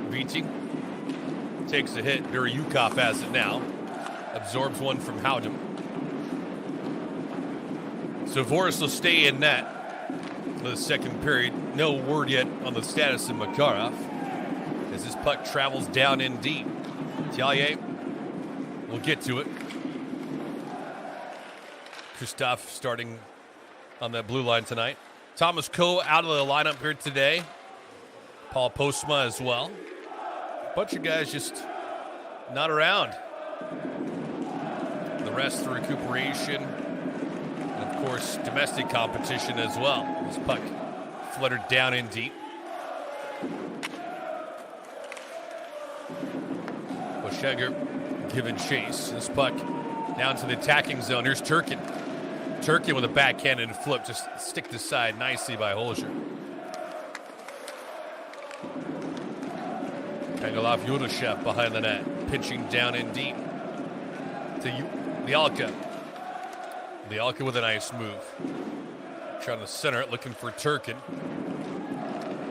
Viting takes a hit. Biryukov has it now. Absorbs one from Howdem. So Voris will stay in net for the second period. No word yet on the status of Makarov as this puck travels down in deep. Tellier will get to it. Christophe starting on that blue line tonight. Thomas Coe out of the lineup here today. Paul Postma as well. A bunch of guys just not around. The rest through recuperation. And of course, domestic competition as well. This puck fluttered down in deep. Boschegger giving chase. This puck down to the attacking zone. Here's Turkin. Turkin with a backhanded flip, just sticked aside nicely by Holzer. Kangalov Yudashev behind the net, pitching down in deep to Lialka. Lialka with a nice move. Trying to center it, looking for Turkin.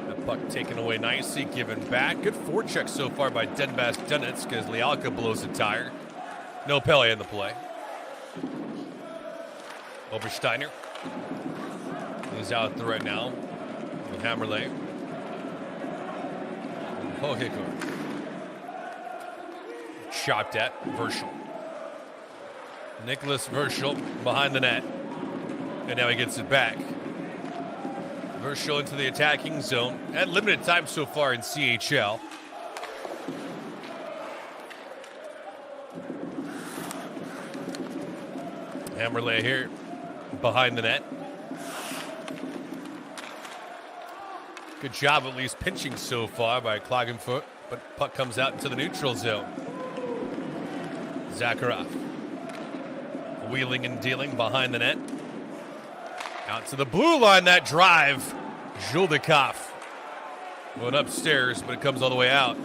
The puck taken away nicely, given back. Good forecheck so far by Donbass Donetsk as Lialka blows a tire. No Pele in the play. Obersteiner is out there right now with Hammerley. And Hohekor. Chopped at Verschel. Nicholas Verschel behind the net. And now he gets it back. Verschel into the attacking zone. At limited time so far in CHL. Hammerley here behind the net. Good job at least pinching so far by Klagenfurt, but puck comes out into the neutral zone. Zakharov wheeling and dealing behind the net. Out to the blue line, that drive. Zhuldikov going upstairs, but it comes all the way out.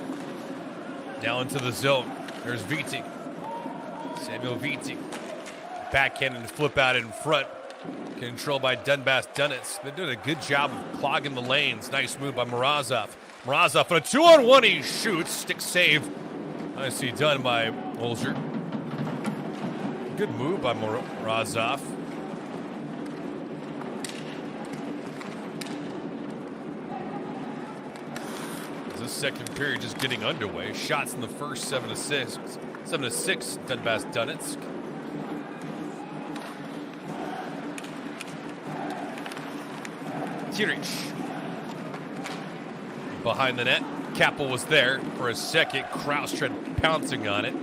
Now into the zone. There's Viting. Samuel Viting. Backhand and flip out in front. Controlled by Donbass Donetsk. They're doing a good job of clogging the lanes. Nice move by Morozov. Morozov on a 2-on-1. He shoots. Stick save. Nicely done by Holzer. Good move by Morozov. This second period just getting underway. Shots in the first 7-6. 7-6 Donbass Donetsk. Tirich behind the net. Kappel was there for a second. Kraus tried pouncing on it.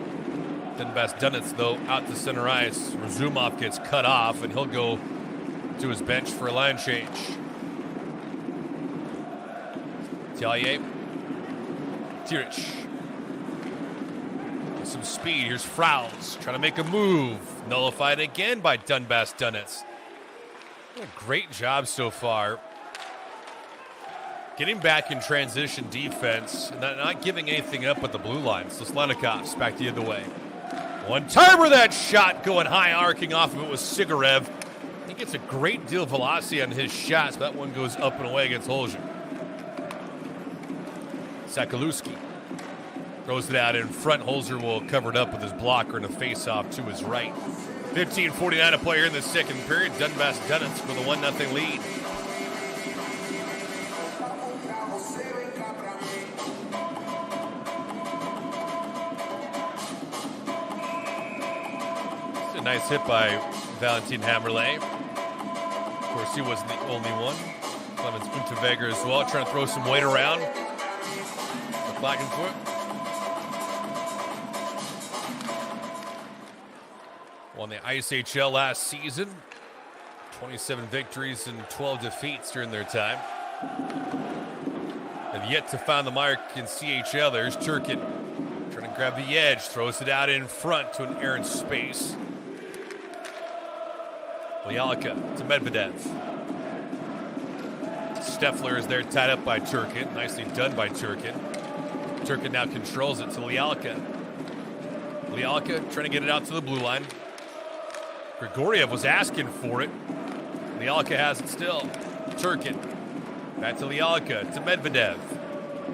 Donbass Donetsk, though, out to center ice. Razumov gets cut off, and he'll go to his bench for a line change. Tellier. Tirich. With some speed. Here's Fraus trying to make a move. Nullified again by Donbass Donetsk. A great job so far. Getting back in transition defense, not giving anything up with the blue line. Soslenikov back the other way. One timer, that shot going high, arcing off of it was Sigarev. He gets a great deal of velocity on his shots, but that one goes up and away against Holzer. Sakaluski throws it out in front. Holzer will cover it up with his blocker and a face-off to his right. 15:49 to play here in the second period. Donbass Donetsk with a 1-0 lead. Nice hit by Valentin Hammerley. Of course, course, he wasn't the only one. Clemens Unterweger as well, trying to throw some weight around for Klagenfurt. Won the ISHL last season. 27 victories and 12 defeats during their time. Have yet to find the mark in CHL. There's Turkin trying to grab the edge, throws it out in front to an errant space. Lialka to Medvedev. Steffler is there tied up by Turkin. Nicely done by Turkin. Turkin now controls it to Lialka. Lialka trying to get it out to the blue line. Grigoriev was asking for it. Lialka has it still. Turkin. Back to Lialka, to Medvedev.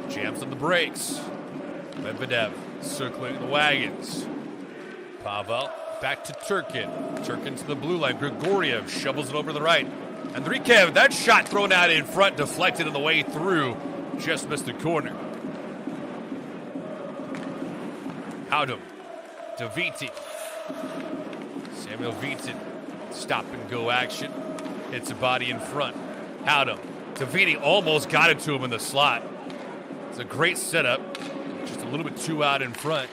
Jams on the brakes. Medvedev circling the wagons. Pavel back to Turkin. Turkin to the blue line. Grigoriev shovels it over to the right. Andrikev, that shot thrown out in front, deflected on the way through. Just missed the corner. Howdom to Vitin. Samuel Vitin. Stop and go action. Hits a body in front. Howdom. Tavini almost got it to him in the slot. It's a great setup. Just a little bit too out in front.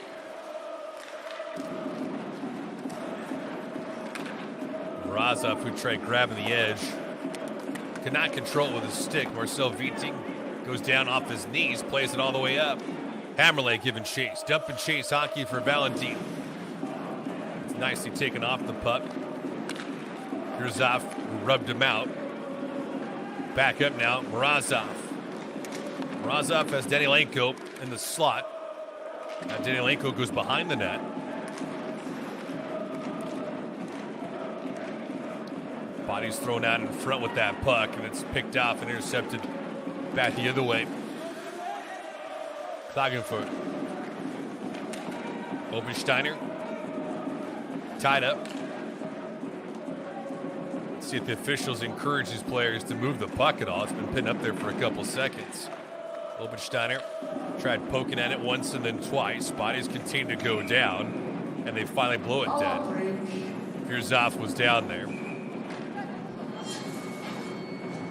Mrazov, who tried grabbing the edge, could not control it with his stick. Marcel Viting goes down off his knees, plays it all the way up. Hammerley giving chase. Dump and chase hockey for Valentin. It's nicely taken off the puck. Kurzov rubbed him out. Back up now, Mrazov. Mrazov has Danilenko in the slot. Now Danilenko goes behind the net. Body's thrown out in front with that puck, and it's picked off and intercepted back the other way. Klagenfurt. Obensteiner. Tied up. See if the officials encourage these players to move the puck at all. It's been pinned up there for a couple seconds. Obensteiner tried poking at it once and then twice. Bodies continue to go down, and they finally blow it dead. Kurzov was down there.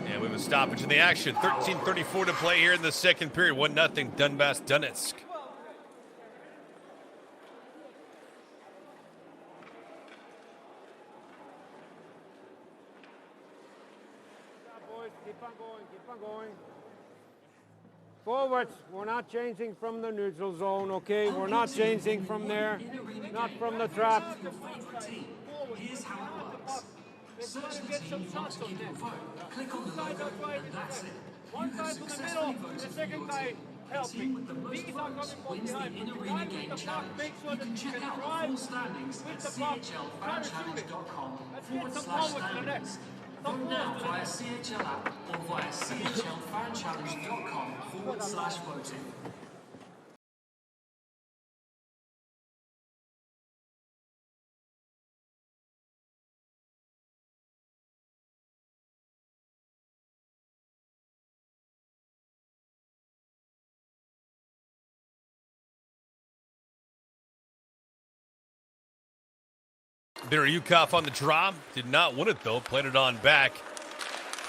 And we have a stoppage in the action. 13:34 to play here in the second period. 1-0 Donbass Donetsk. Keep on going. Forwards, we're not changing from the neutral zone, okay? We're not changing from there, not from the trap. Here's how it works. Search the team you want to give your vote. Click on the logo, and that's it. You have successfully voted for your team. The team with the most votes wins the in-arena game challenge. You can check out the full standings at chlfanchallenge.com/standings. Vote now via CHL app or via chlfanchallenge.com/voting. Biryukov on the draw. Did not win it, though. Played it on back.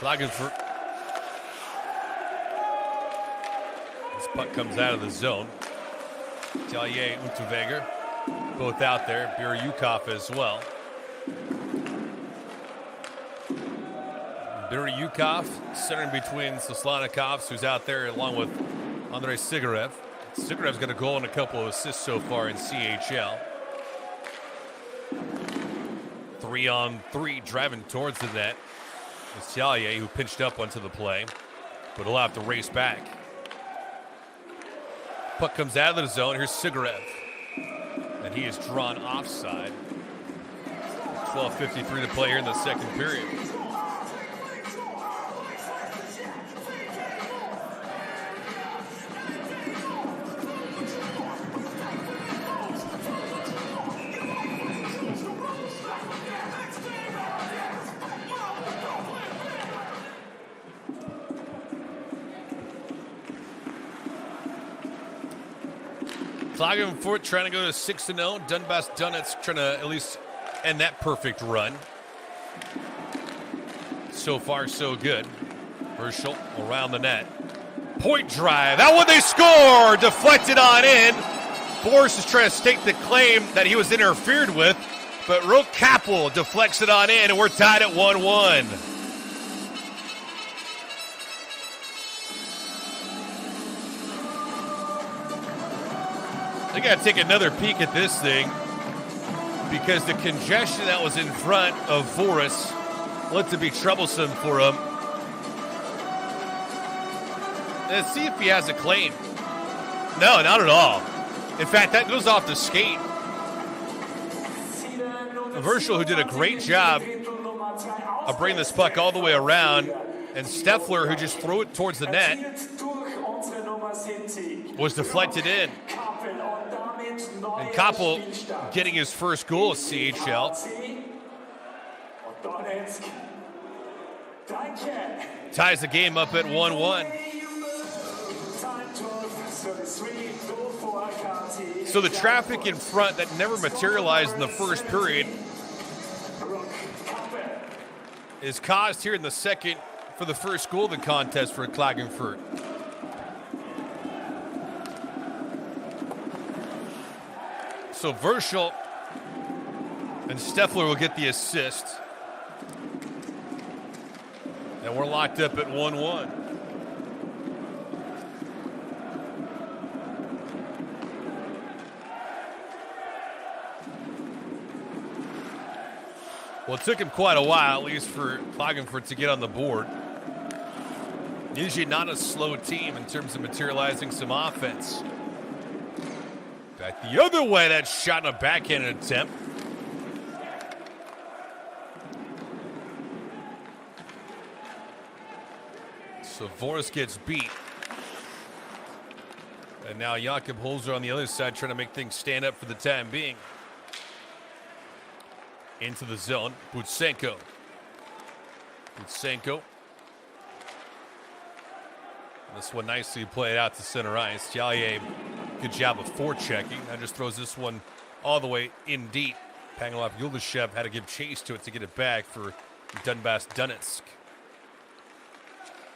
Klagenfurt. This puck comes out of the zone. Tellier, Unterweger, both out there. Biryukov as well. Biryukov centering between Soslanikovs, who's out there, along with Andrei Sigarev. Sigarev's got a goal and a couple of assists so far in CHL. 3-on-3 driving towards the net. It's Tellier who pinched up onto the play, but he'll have to race back. Puck comes out of the zone. Here's Sigarev, and he is drawn offside. 12:53 to play here in the second period. Klagenfurt trying to go to 6-0. Donbass Donetsk trying to at least end that perfect run. so far so good. Herschel around the net. Point drive. That one they score. Deflected on in. Boris is trying to stake the claim that he was interfered with, but Rook Kappel deflects it on in, and we're tied at 1-1. They got to take another peek at this thing because the congestion that was in front of Boris looked to be troublesome for him. Let's see if he has a claim. No, not at all. In fact, that goes off the skate. Herschel, who did a great job of bringing this puck all the way around, and Steffler, who just threw it towards the net, was deflected in. And Kappel getting his first goal at CHL. Ties the game up at 1-1. So the traffic in front that never materialized in the first period is caused here in the second for the first goal of the contest for Klagenfurt. So Herschel and Steffler will get the assist. And we're locked up at 1-1. Well, it took him quite a while, at least for Klagenfurt, to get on the board. Usually not a slow team in terms of materializing some offense. Back the other way, that shot in a backhanded attempt. So Voris gets beat. And now Jakob Holzer on the other side trying to make things stand up for the time being. Into the zone, Butsenko. This one nicely played out to center ice. Jallier, good job of forechecking. That just throws this one all the way in deep. Pangelov Yuldashev had to give chase to it to get it back for Donbass Donetsk.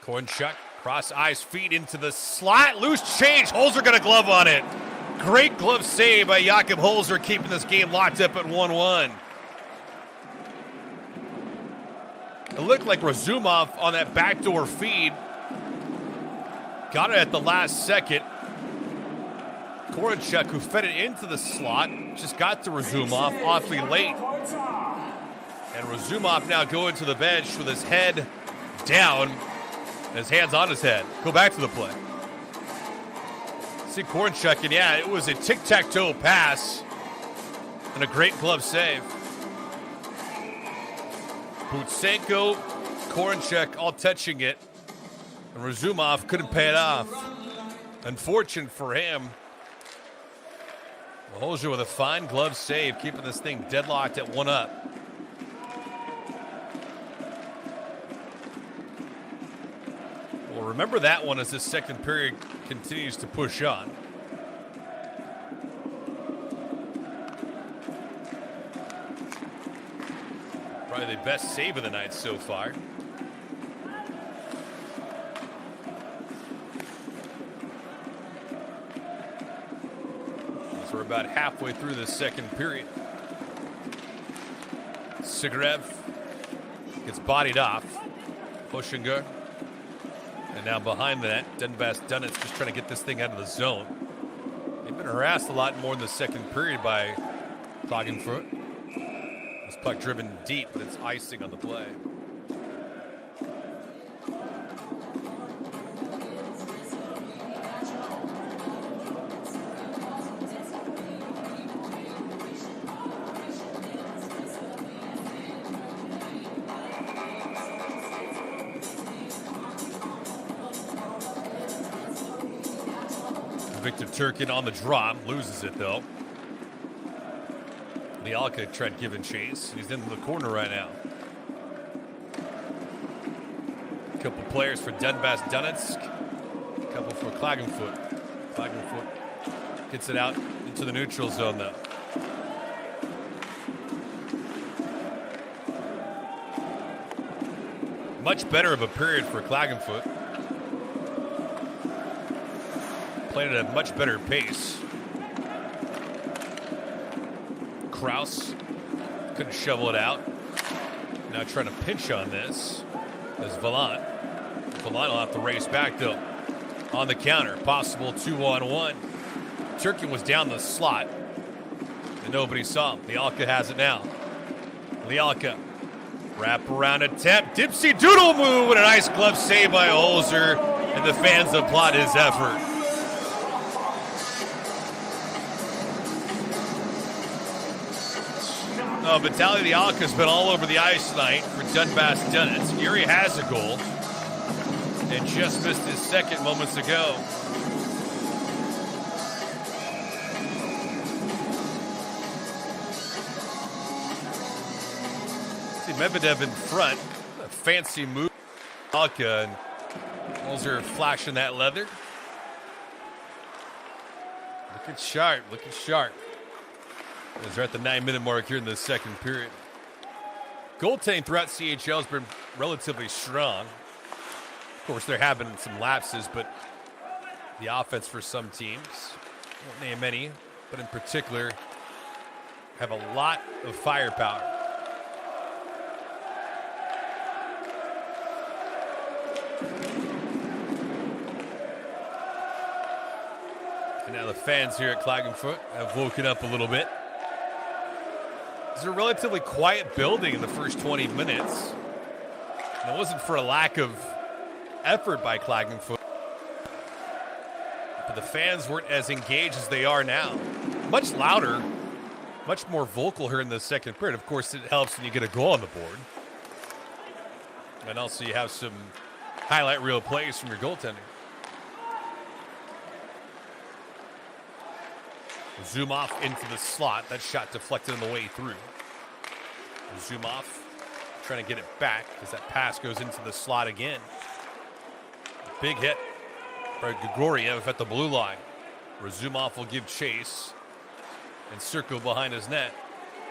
Kornchuk, cross ice, feed into the slot. Loose change. Holzer got a glove on it. Great glove save by Jakob Holzer, keeping this game locked up at 1-1. It looked like Razumov on that backdoor feed got it at the last second. Kornchuk, who fed it into the slot, just got to Razumov awfully late. And Razumov now going to the bench with his head down and his hands on his head. Go back to the play. See Kornchuk, and yeah, it was a tic-tac-toe pass and a great glove save. Butsenko, Kornchuk all touching it. And Razumov couldn't pay it off. Unfortunate for him. Holzer with a fine glove save, keeping this thing deadlocked at 1-up. Well, remember that one as this second period continues to push on. Probably the best save of the night so far. So we're about halfway through the second period. Sigarev gets bodied off. Hoshinger. And now behind the net, Donbass Donetsk just trying to get this thing out of the zone. They've been harassed a lot more in the second period by Klagenfurt. This puck driven deep, but it's icing on the play. Victor Turkin on the drop, loses it though. Lialka tried giving chase. He's in the corner right now. A couple players for Donbass Donetsk. A couple for Klagenfurt. Klagenfurt gets it out into the neutral zone though. Much better of a period for Klagenfurt. Played at a much better pace. Kraus couldn't shovel it out. Now trying to pinch on this is Valant. Valant will have to race back though. On the counter, possible 2-on-1. Turkin was down the slot and nobody saw him. Lialka has it now. Lialka, wrap around attempt, dipsy doodle move, and a nice glove save by Holzer, and the fans applaud his effort. No, Vitaly Lialka's been all over the ice tonight for Donbass Donetsk. Yuri has a goal and just missed his second moments ago. See Medvedev in front, a fancy move. Lialka and Holzer flashing that leather. Looking sharp, looking sharp. As we're at the 9-minute mark here in the second period. Goaltending throughout CHL has been relatively strong. Of course, there have been some lapses, but the offense for some teams, won't name any, but in particular, have a lot of firepower. And now the fans here at Klagenfurt have woken up a little bit. It's a relatively quiet building in the first 20 minutes. And it wasn't for a lack of effort by Klagenfurt. But the fans weren't as engaged as they are now. Much louder, much more vocal here in the second period. Of course, it helps when you get a goal on the board. And also you have some highlight reel plays from your goaltending. Zumov into the slot. That shot deflected on the way through. Zumov trying to get it back as that pass goes into the slot again. Big hit by Grigoriev at the blue line, where Zumov will give chase and circle behind his net.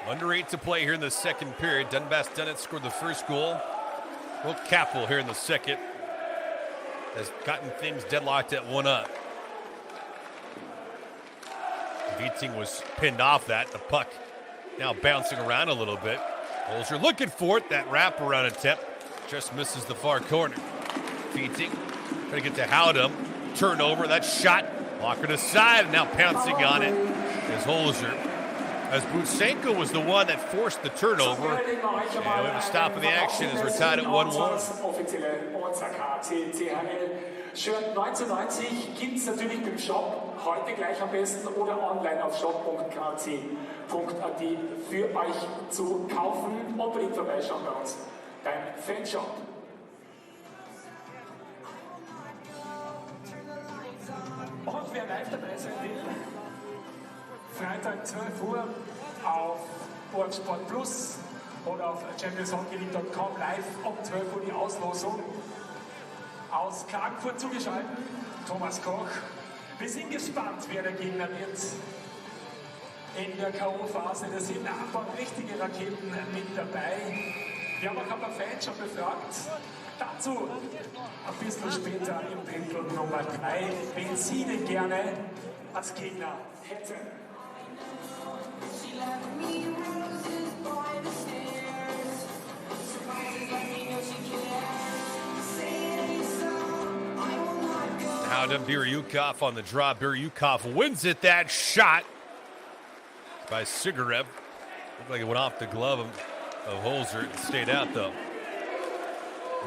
Under 8 to play here in the second period. Donbass Donetsk scored the first goal. Will Kappel here in the second has gotten things deadlocked at 1-up. Viting was pinned off that. The puck now bouncing around a little bit. Holzer looking for it. That wraparound attempt just misses the far corner. Viting trying to get to Howdam. Turnover. That shot. Blocker aside. And now pouncing on it is Holzer. As Butsenko was the one that forced the turnover. And we have a stop in the action as we're tied at 1-1. Shirt 1990 gibt es natürlich im Shop, heute gleich am besten oder online auf shop.kac.at für euch zu kaufen. Unbedingt vorbeischauen bei uns beim Fanshop. Und wer live dabei sein will, Freitag 12 Uhr auf Sport Plus oder auf championshockeyleague.com live um 12 Uhr die Auslosung. Aus Klagenfurt zugeschaltet, Thomas Koch. Wir sind gespannt, wer der Gegner wird in der K.O.-Phase. Da sind ein paar richtige Raketen mit dabei. Wir haben auch ein paar Fans schon befragt. Dazu ein bisschen später im Drittel Nummer 3, wen Sie denn gerne als Gegner hätten. Howdam, Biryukov on the draw. Biryukov wins it. That shot by Sigarev. Looked like it went off the glove of Holzer. It stayed out, though.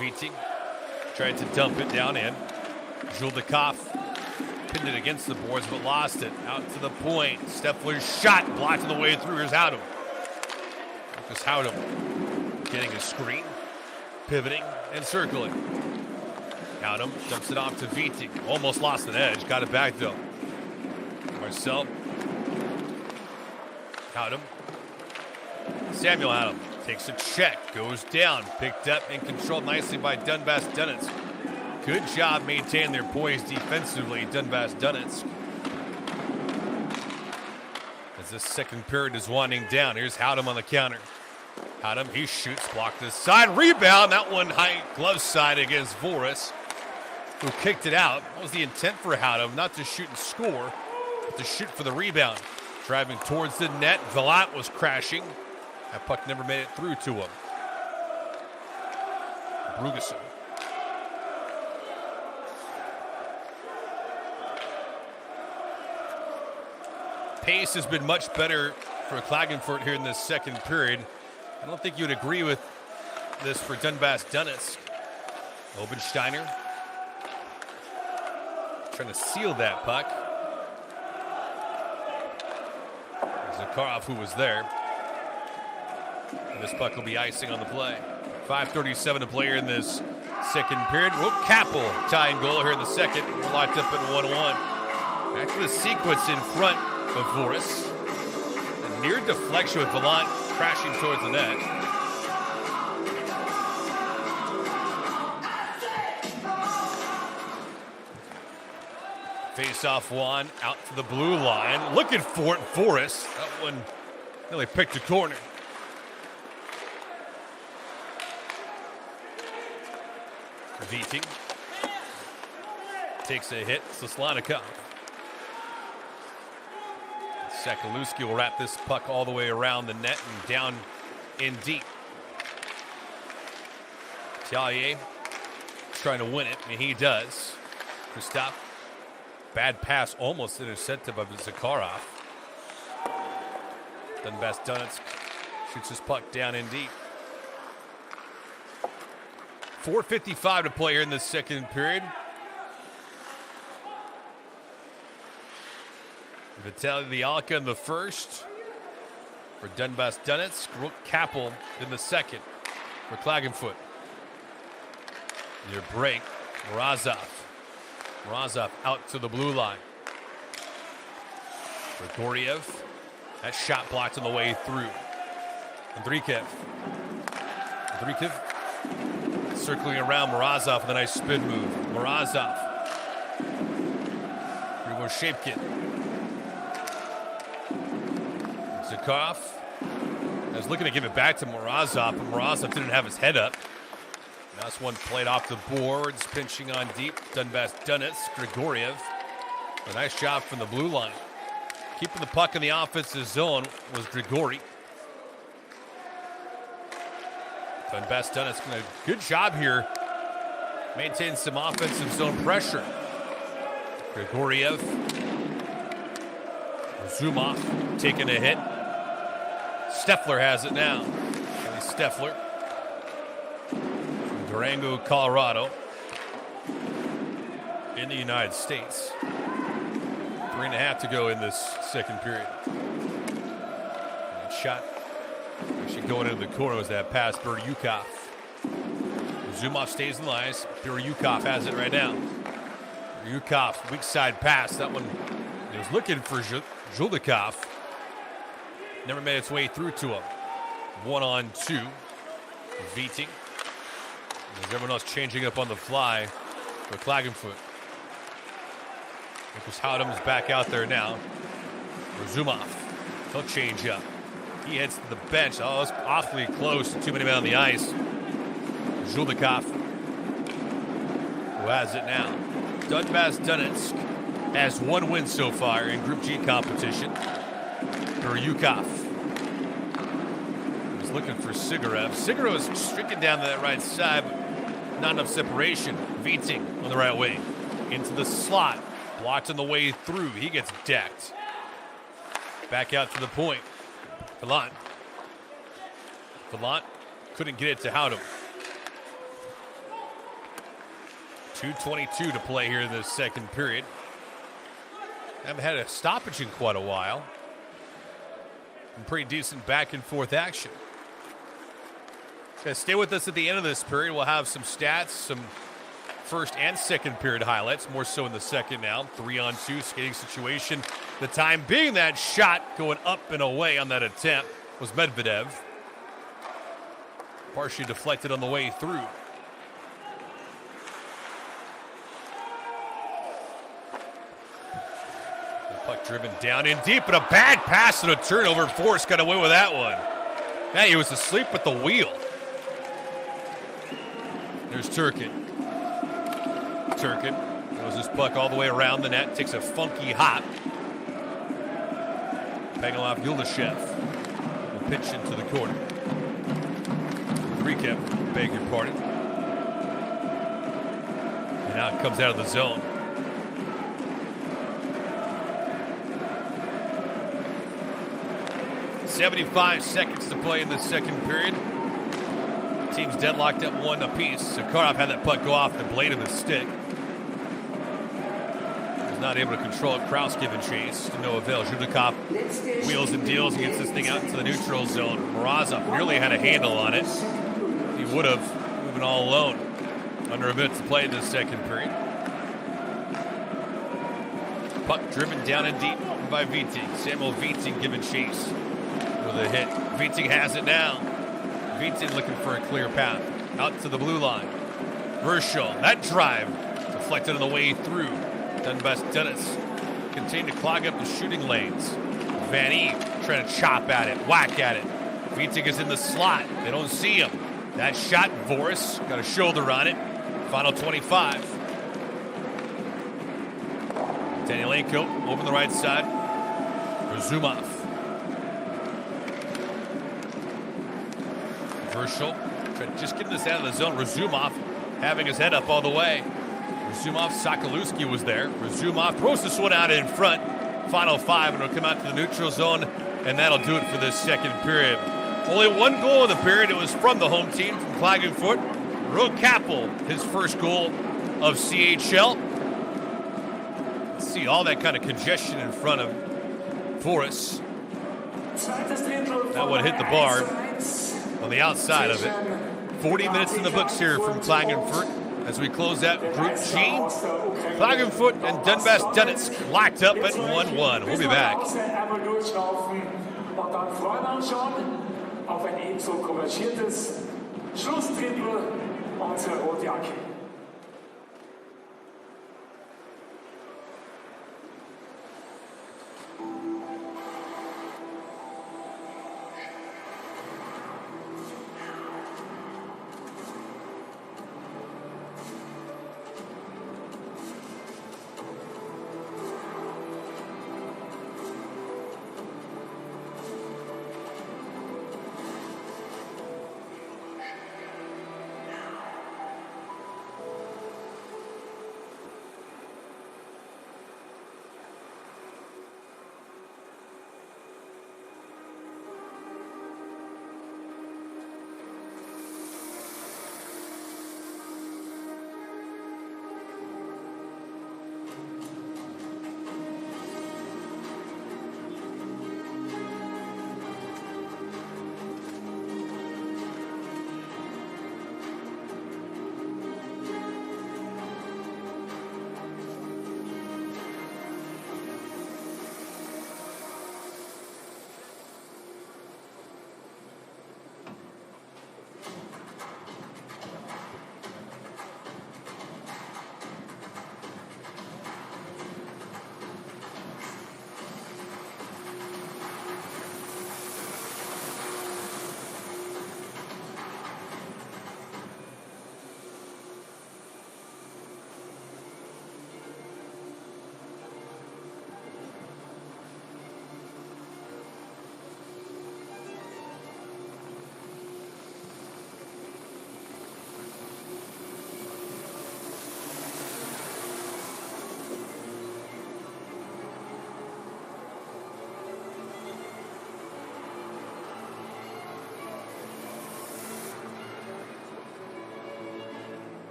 Viting tried to dump it down in. Zhuldikov pinned it against the boards, but lost it. Out to the point. Steffler's shot blocked on the way through. Here's Howdam. Lucas Howdam getting a screen, pivoting, and circling. Howdam dumps it off to Viting. Almost lost an edge. Got it back, though. Marcel. Howdam. Samuel Howdam takes a check. Goes down. Picked up and controlled nicely by Donbass Donetsk. Good job maintaining their poise defensively, Donbass Donetsk. As this second period is winding down. Here's Howdam on the counter. Haddam, he shoots, blocked this side, rebound. That one high glove side against Voris, who kicked it out. That was the intent for Haddam, not to shoot and score, but to shoot for the rebound. Driving towards the net, Valant was crashing. That puck never made it through to him. Brugesson. Pace has been much better for Klagenfurt here in this second period. I don't think you would agree with this for Donbass Donetsk. Obensteiner trying to seal that puck. Zakharov, who was there. And this puck will be icing on the play. 5:37 to play here in this second period. Kappel tying goal here in the second. We're locked up at 1-1. Back to the sequence in front of Voris. A near deflection with Valant crashing towards the net. Face-off one out to the blue line. Looking for it, Voris. That one really picked a corner. Viting takes a hit. Soslanikov. Sakaluski will wrap this puck all the way around the net and down in deep. Tellier trying to win it, and he does. Christophe, bad pass, almost intercepted by Zakharov. Donbass Donetsk shoots his puck down in deep. 4:55 to play here in the second period. Vitaly Lialka in the first for Donbass Donetsk. Kappel in the second for Klagenfurt. Near break, Mrazov. Mrazov out to the blue line. Grigoriev. That shot blocked on the way through. Andrikev. Circling around Mrazov with a nice spin move. Mrazov. Grigor Shapkin. Zakharov. I was looking to give it back to Mrazov, but Mrazov didn't have his head up. That's one played off the boards, pinching on deep. Donbass Donetsk. Grigoriev. A nice job from the blue line. Keeping the puck in the offensive zone was Grigori. Donbass Donetsk doing a good job here. Maintain some offensive zone pressure. Grigoriev. Zumov taking a hit. Steffler has it now. Kelly Steffler. From Durango, Colorado. In the United States. 3.5 to go in this second period. That shot actually going into the corner was that pass, Biryukov. Zumov stays in the lines. Biryukov has it right now. Biryukov, weak side pass. That one, he was looking for Zhuldikov. Never made its way through to him. 1-on-2. Viting. There's everyone else changing up on the fly for Klagenfurt. Because Haddam's back out there now. Zumov. He'll change up. He heads to the bench. Oh, it's awfully close. Too many men on the ice. Zhuldikov, who has it now. Donbass Donetsk has one win so far in Group G competition. Biryukov. He's looking for Sigarev. Sigarev is stricken down to that right side, but not enough separation. Viting on the right wing. Into the slot. Blocked on the way through. He gets decked. Back out to the point. Valant couldn't get it to Haddam. 2:22 to play here in the second period. Haven't had a stoppage in quite a while. And pretty decent back and forth action. Okay, stay with us at the end of this period. We'll have some stats, some first and second period highlights, more so in the second now. 3-on-2 skating situation. The time being that shot going up and away on that attempt was Medvedev. Partially deflected on the way through. The puck driven down in deep, but a bad pass and a turnover. Force got away with that one. Hey, he was asleep at the wheel. There's Turkin. Turkin throws his puck all the way around the net, takes a funky hop. Pengelov Yuldashev will pitch into the corner. Recap, beg your pardon. And now it comes out of the zone. .75 seconds to play in the second period. Team's deadlocked at 1 apiece. Sakharov had that puck go off the blade of his stick. Was not able to control it. Kraus giving chase to no avail. Zhudikov wheels and deals and gets this thing out into the neutral zone. Morozov nearly had a handle on it. He would have, moving all alone. Under a minute to play in the second period. Puck driven down and deep by Viting. Samuel Viting giving chase with a hit. Viting has it now. Viting looking for a clear path. Out to the blue line. Herschel, that drive deflected on the way through. Donbass Donetsk continue to clog up the shooting lanes. Van Eve trying to chop at it, whack at it. Viting is in the slot. They don't see him. That shot, Voris got a shoulder on it. Final 25. Danielenko over the right side. Razumov. Herschel just getting this out of the zone. Razumov having his head up all the way. Razumov, Sokolowski was there. Razumov throws this one out in front. Final 5, and it'll come out to the neutral zone, and that'll do it for this second period. Only one goal in the period. It was from the home team from Klagenfurt. Ro Kappel, his first goal of CHL. Let's see all that kind of congestion in front of Voris. That one hit the bar on the outside of it. 40 minutes in the books here from Klagenfurt as we close out Group G. Klagenfurt and Donbass Donetsk locked up at 1-1. We'll be back. Auf ein ebenso konvergiertes Schlusstrippel unserer Rotjacke.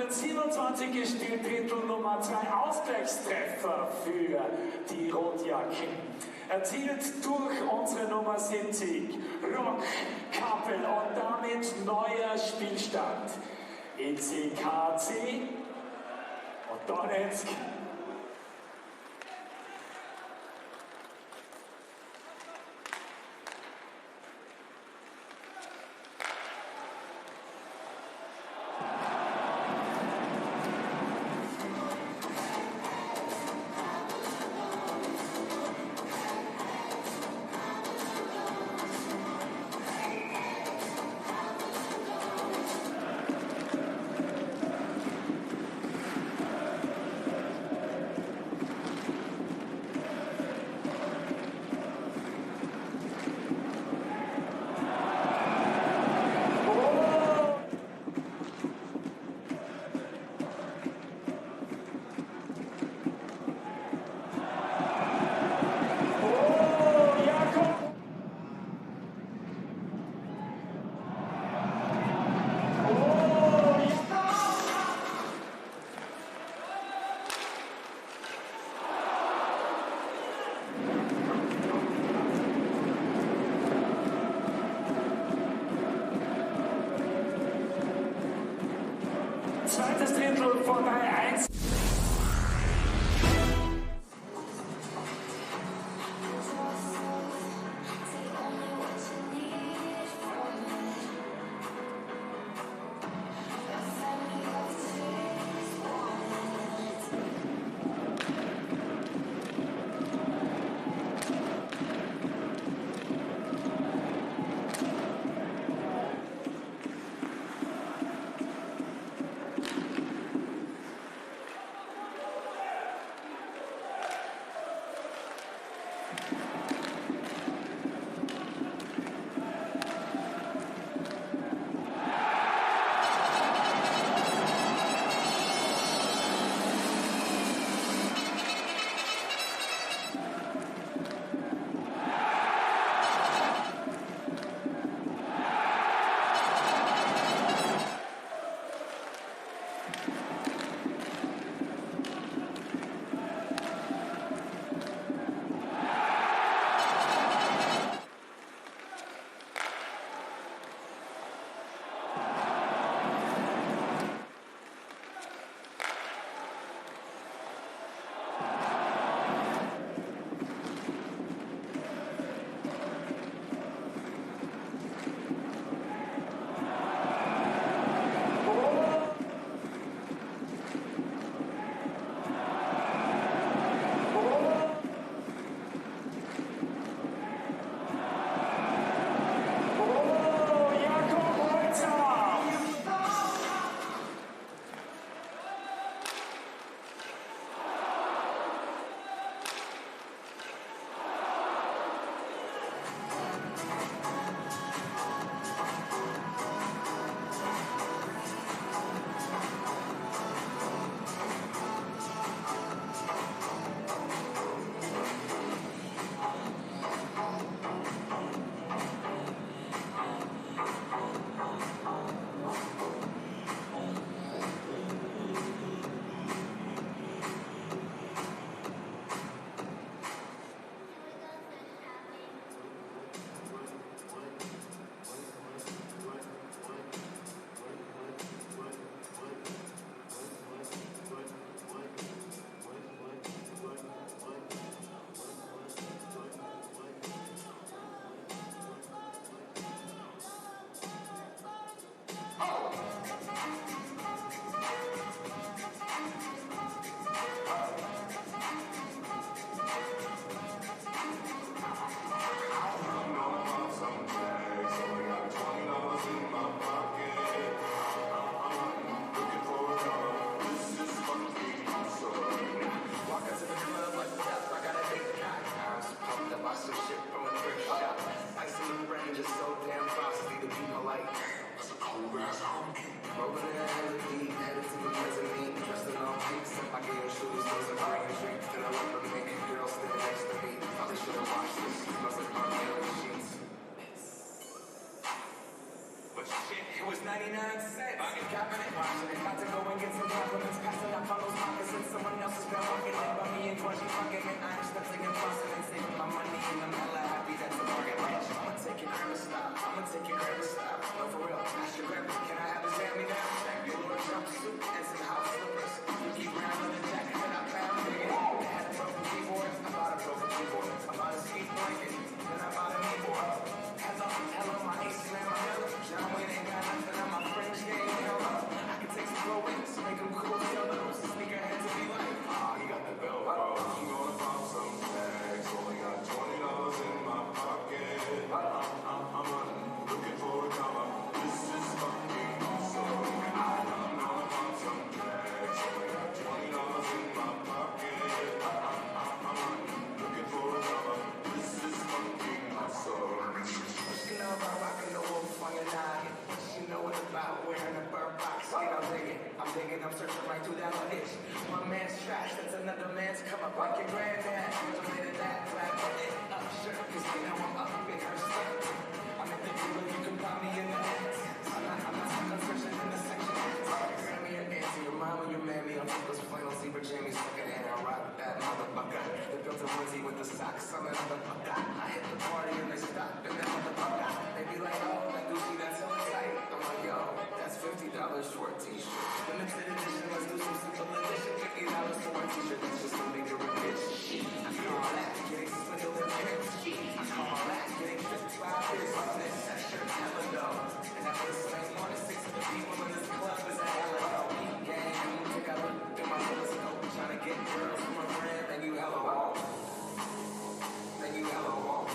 Minute 27 gespielt, Drittel Nummer 2, Ausgleichstreffer für die Rotjacken. Erzielt durch unsere Nummer 70, Rock Kappel, und damit neuer Spielstand. KAC und Donetsk. Zweites Drittel vorbei, 1. another man's come up like your granddad. Donated that black button up shirt, cause you know I'm up in her skirt. I'm at the dealer, you can find me in the ass. I'm not fresher in the section. Grammy, your auntie, your mama, your mammy. I'm from those flannel zebra jammies, fucking and I rock that motherfucker. They built a onesie with the socks on that motherfucker. I hit the party and they stopped and that motherfucker. They be like, oh, that Gucci, that's so tight. I'm like, yo, that's $50 short t-shirt. Limited edition, let's do some simple edition. $50 for one t-shirt, that's just a bigger bitch. I call that getting swindled in pants. I call that getting 55 years on this session. Hella dope. And after the same one, 6 of the people in this club is a hella dope. Gang, take a look through my telescope. Trying to get girls from a friend, and you hella walk. And you hella walk.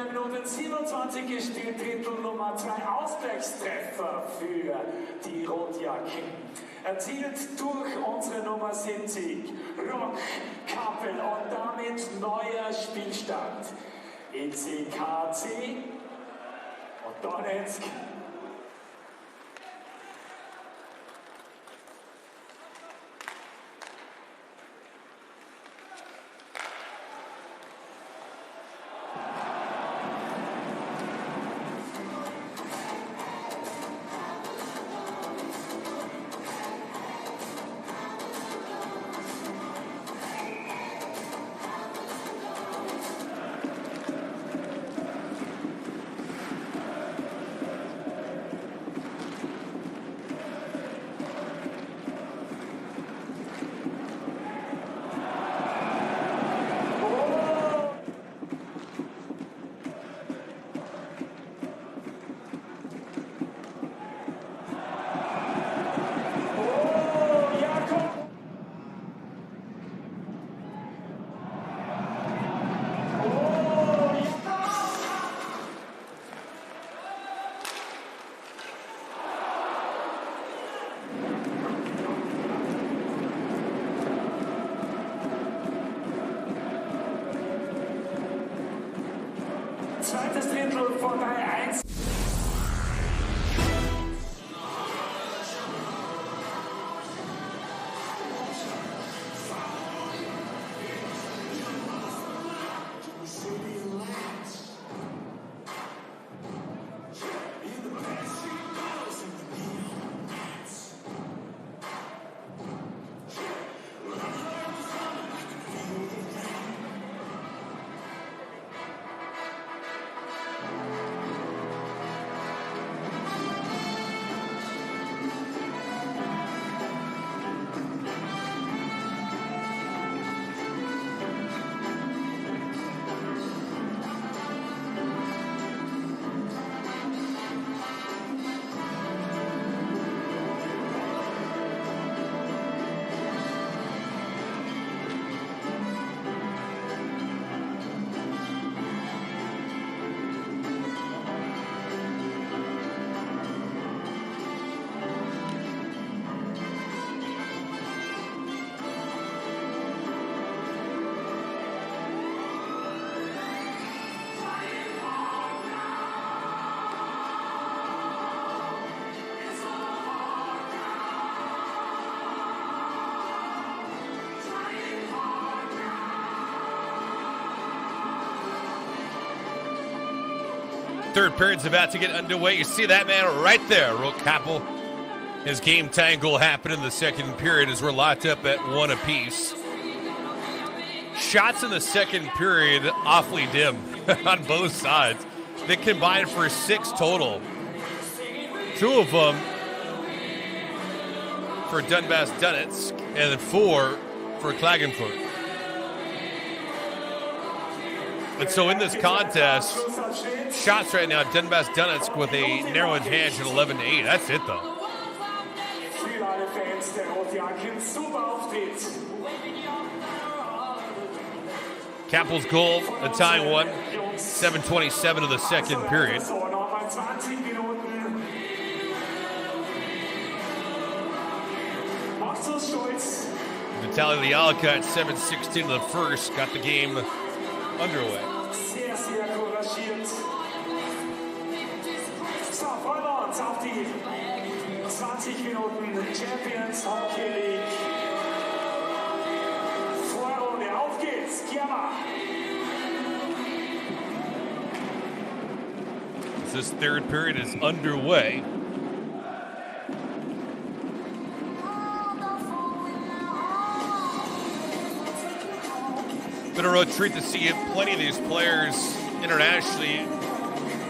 Minuten 27 gespielt, Drittel Nummer 2 Ausgleichstreffer für die Rotjacken. Erzielt durch unsere Nummer 70, Rock Kappel, und damit neuer Spielstand. KAC und Donetsk. Third period's about to get underway. You see that man right there, Rook Kappel. His game tying goal happened in the second period as we're locked up at 1 apiece. Shots in the second period awfully dim on both sides. They combined for 6 total. 2 of them for Donbass Donetsk and then 4 for Klagenfurt. And so in this contest, shots right now, Donbass Donetsk with a narrow advantage at 11-8. That's it, though. Für alle Fans der Rotjacken, super Auftritt. Kappel's goal, a tying one, 7:27 of the second period. So, nochmal 20 Minuten. Macht's uns stolz. Vitaly Lialka at 7:16 of the first got the game underway. Sehr, sehr couragiert. So, freuen wir uns auf die 20 Minuten Champions Hockey League. Vorrunde, auf geht's, Kiama. This third period is underway. Been a real treat to see plenty of these players internationally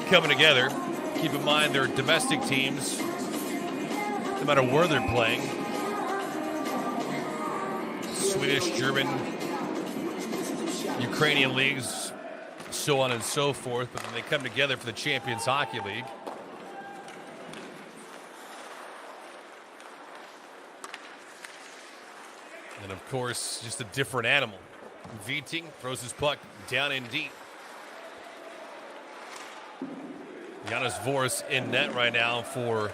coming together. Keep in mind they're domestic teams, no matter where they're playing. Swedish, German, Ukrainian leagues, so on and so forth, but then they come together for the Champions Hockey League. And of course, just a different animal. Viting throws his puck down in deep. Janis Voris in net right now for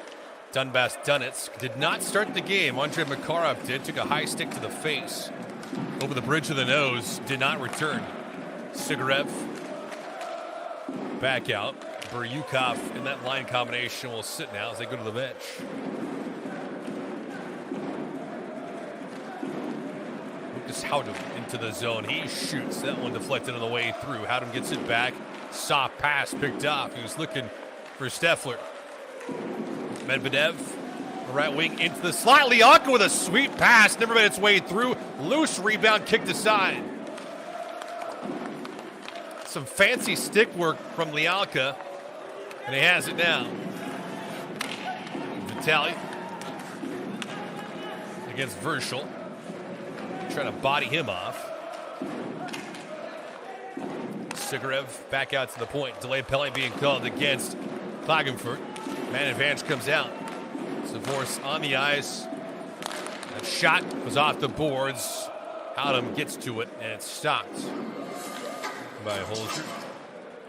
Donbass Donetsk. Did not start the game. Andrei Makarov did. Took a high stick to the face. Over the bridge of the nose. Did not return. Sigarev back out. Buryukov in that line combination will sit now as they go to the bench. Lucas Howdem into the zone. He shoots. That one deflected on the way through. Howdem gets it back. Soft pass picked off. He was looking for Steffler. Medvedev, right wing into the slot. Lialka with a sweet pass. Never made its way through. Loose rebound kicked aside. Some fancy stick work from Lialka. And he has it now. Vitaly against Verschel. Trying to body him off. Sigarev back out to the point. Delayed penalty being called against Klagenfurt. Man advantage comes out. Voris on the ice. That shot was off the boards. Howdem gets to it, and it's stopped by Holzer.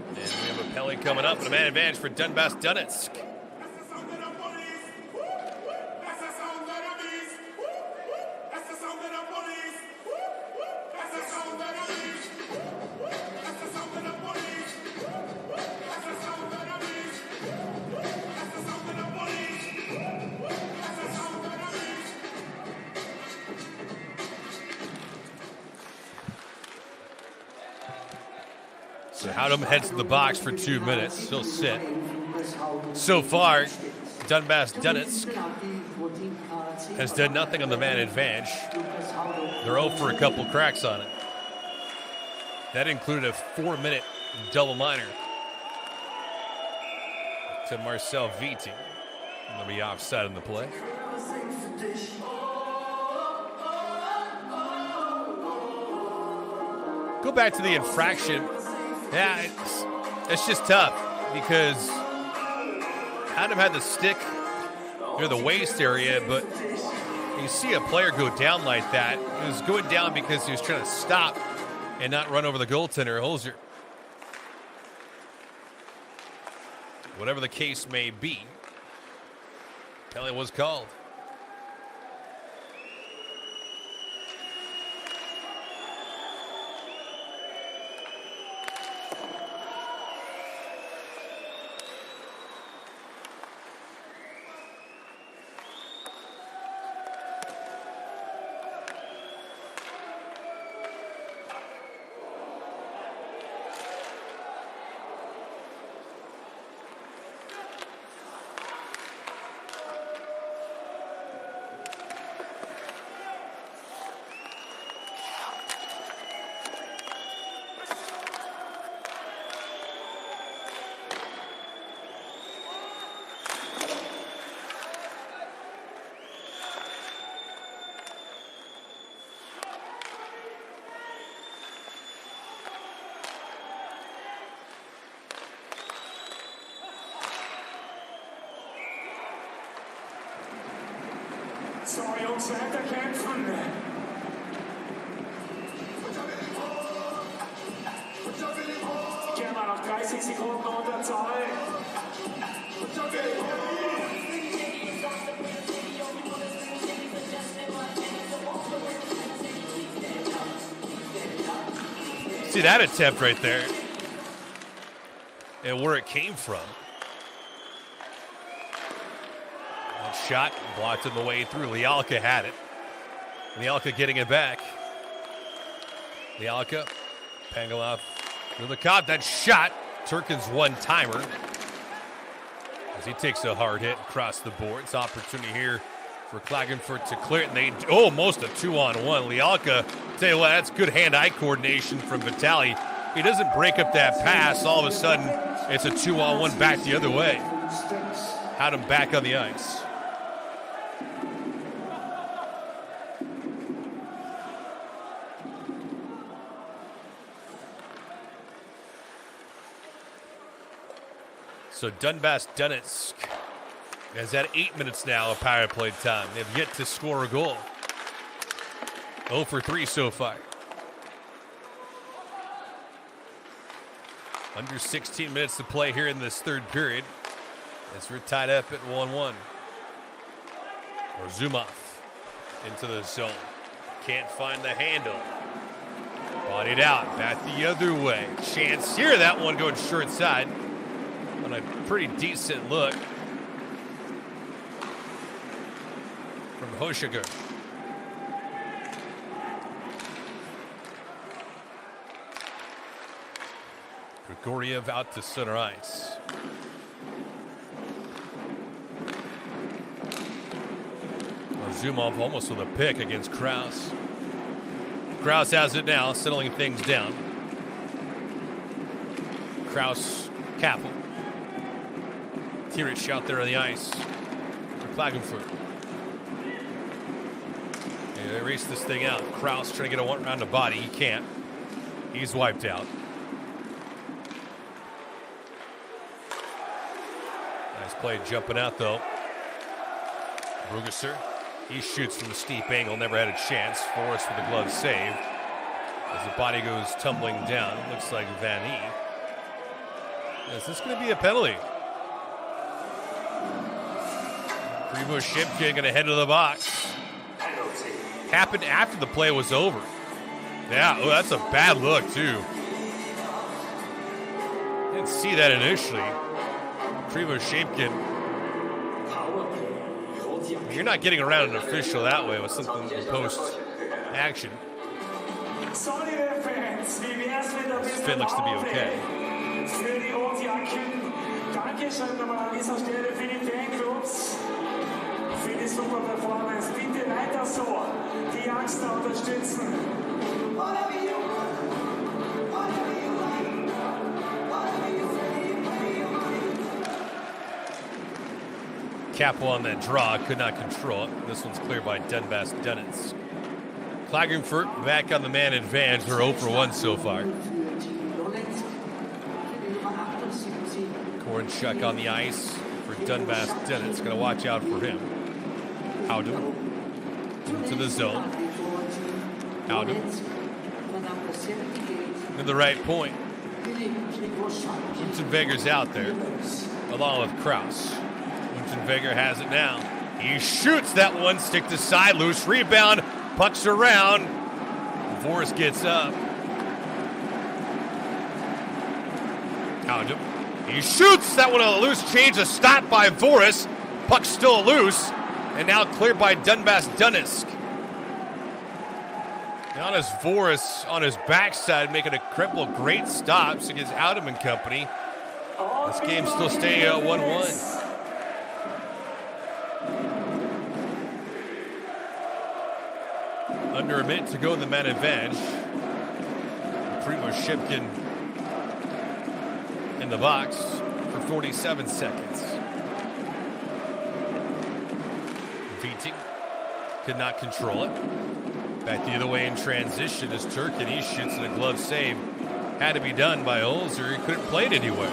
And we have a penalty coming up, and a man advantage for Donbass Donetsk. So Howdem heads to the box for 2 minutes. He'll sit. So far, Donbass Donetsk has done nothing on the man advantage. They're 0 for a couple cracks on it. That included a 4-minute double minor to Marcel Viting. And they'll be offside in the play. Go back to the infraction. Yeah, it's just tough because Howdem had the stick near the waist area, but you see a player go down like that. It was going down because he was trying to stop and not run over the goaltender, Holzer. Whatever the case may be, penalty was called. So, Jungs, weiterkämpfen. Gehen wir noch 30 Sekunden unter Zahl. See that attempt right there and where it came from. That shot blocked on the way through. Lialka had it. Lialka getting it back. Lialka, Pangolov to the cop. That shot, Turkin's one-timer. As he takes a hard hit across the boards. Opportunity here for Klagenfurt to clear it. And they almost a 2-on-1. Lialka, tell you what, that's good hand-eye coordination from Vitali. He doesn't break up that pass. All of a sudden, it's a 2-on-1 back the other way. Had him back on the ice. So Donbass Donetsk has had 8 minutes now of power play time. They've yet to score a goal. 0 for 3 so far. Under 16 minutes to play here in this third period. As we're tied up at 1-1. Or Zumov into the zone. Can't find the handle. Bodied out. Back the other way. Chance here. That one going short side. On a pretty decent look from Hoshiger. Grigoriev out to center ice. Zumov almost with a pick against Kraus. Kraus has it now, settling things down. Kraus, Kappel. Tirich out there on the ice for Klagenfurt. And they race this thing out. Kraus trying to get a one around the body. He can't. He's wiped out. Nice play jumping out though. Brugesser. He shoots from a steep angle. Never had a chance. Forrest with a glove save. As the body goes tumbling down. Looks like Van E. Is this going to be a penalty? Primo Shipkin going to head to the box. Happened after the play was over. Yeah, oh, that's a bad look, too. Didn't see that initially. Primo Shipkin. You're not getting around an official that way with something post-action. Finn looks to be okay. Dankeschön nochmal an dieser Stelle für die Fanclubs. Für die super Performance. Bitte weiter so. Die Youngster unterstützen. Kappel on that draw, could not control it. This one's cleared by Donbass Donetsk. Klagenfurt back on the man advantage. They're 0 for 1 so far. Kornchuk on the ice for Donbass Donetsk. Going to watch out for him. Howden into the zone. Howden to the right point. Unzenweger's out there, along with Kraus. Unzenweger has it now. He shoots that one, stick to side, loose rebound, pucks around. Voris gets up. Howden. He shoots that one on a loose change, a stop by Voris. Puck still loose, and now cleared by Donbass Donetsk. Now is Voris on his backside making a couple great stops against Howden and company. This game still staying at 1-1. Under a minute to go in the man advantage. Primo Shipkin in the box for 47 seconds. Viting could not control it. Back the other way in transition is Turkin. He shoots in a glove save. Had to be done by Olzer. He couldn't play it anywhere.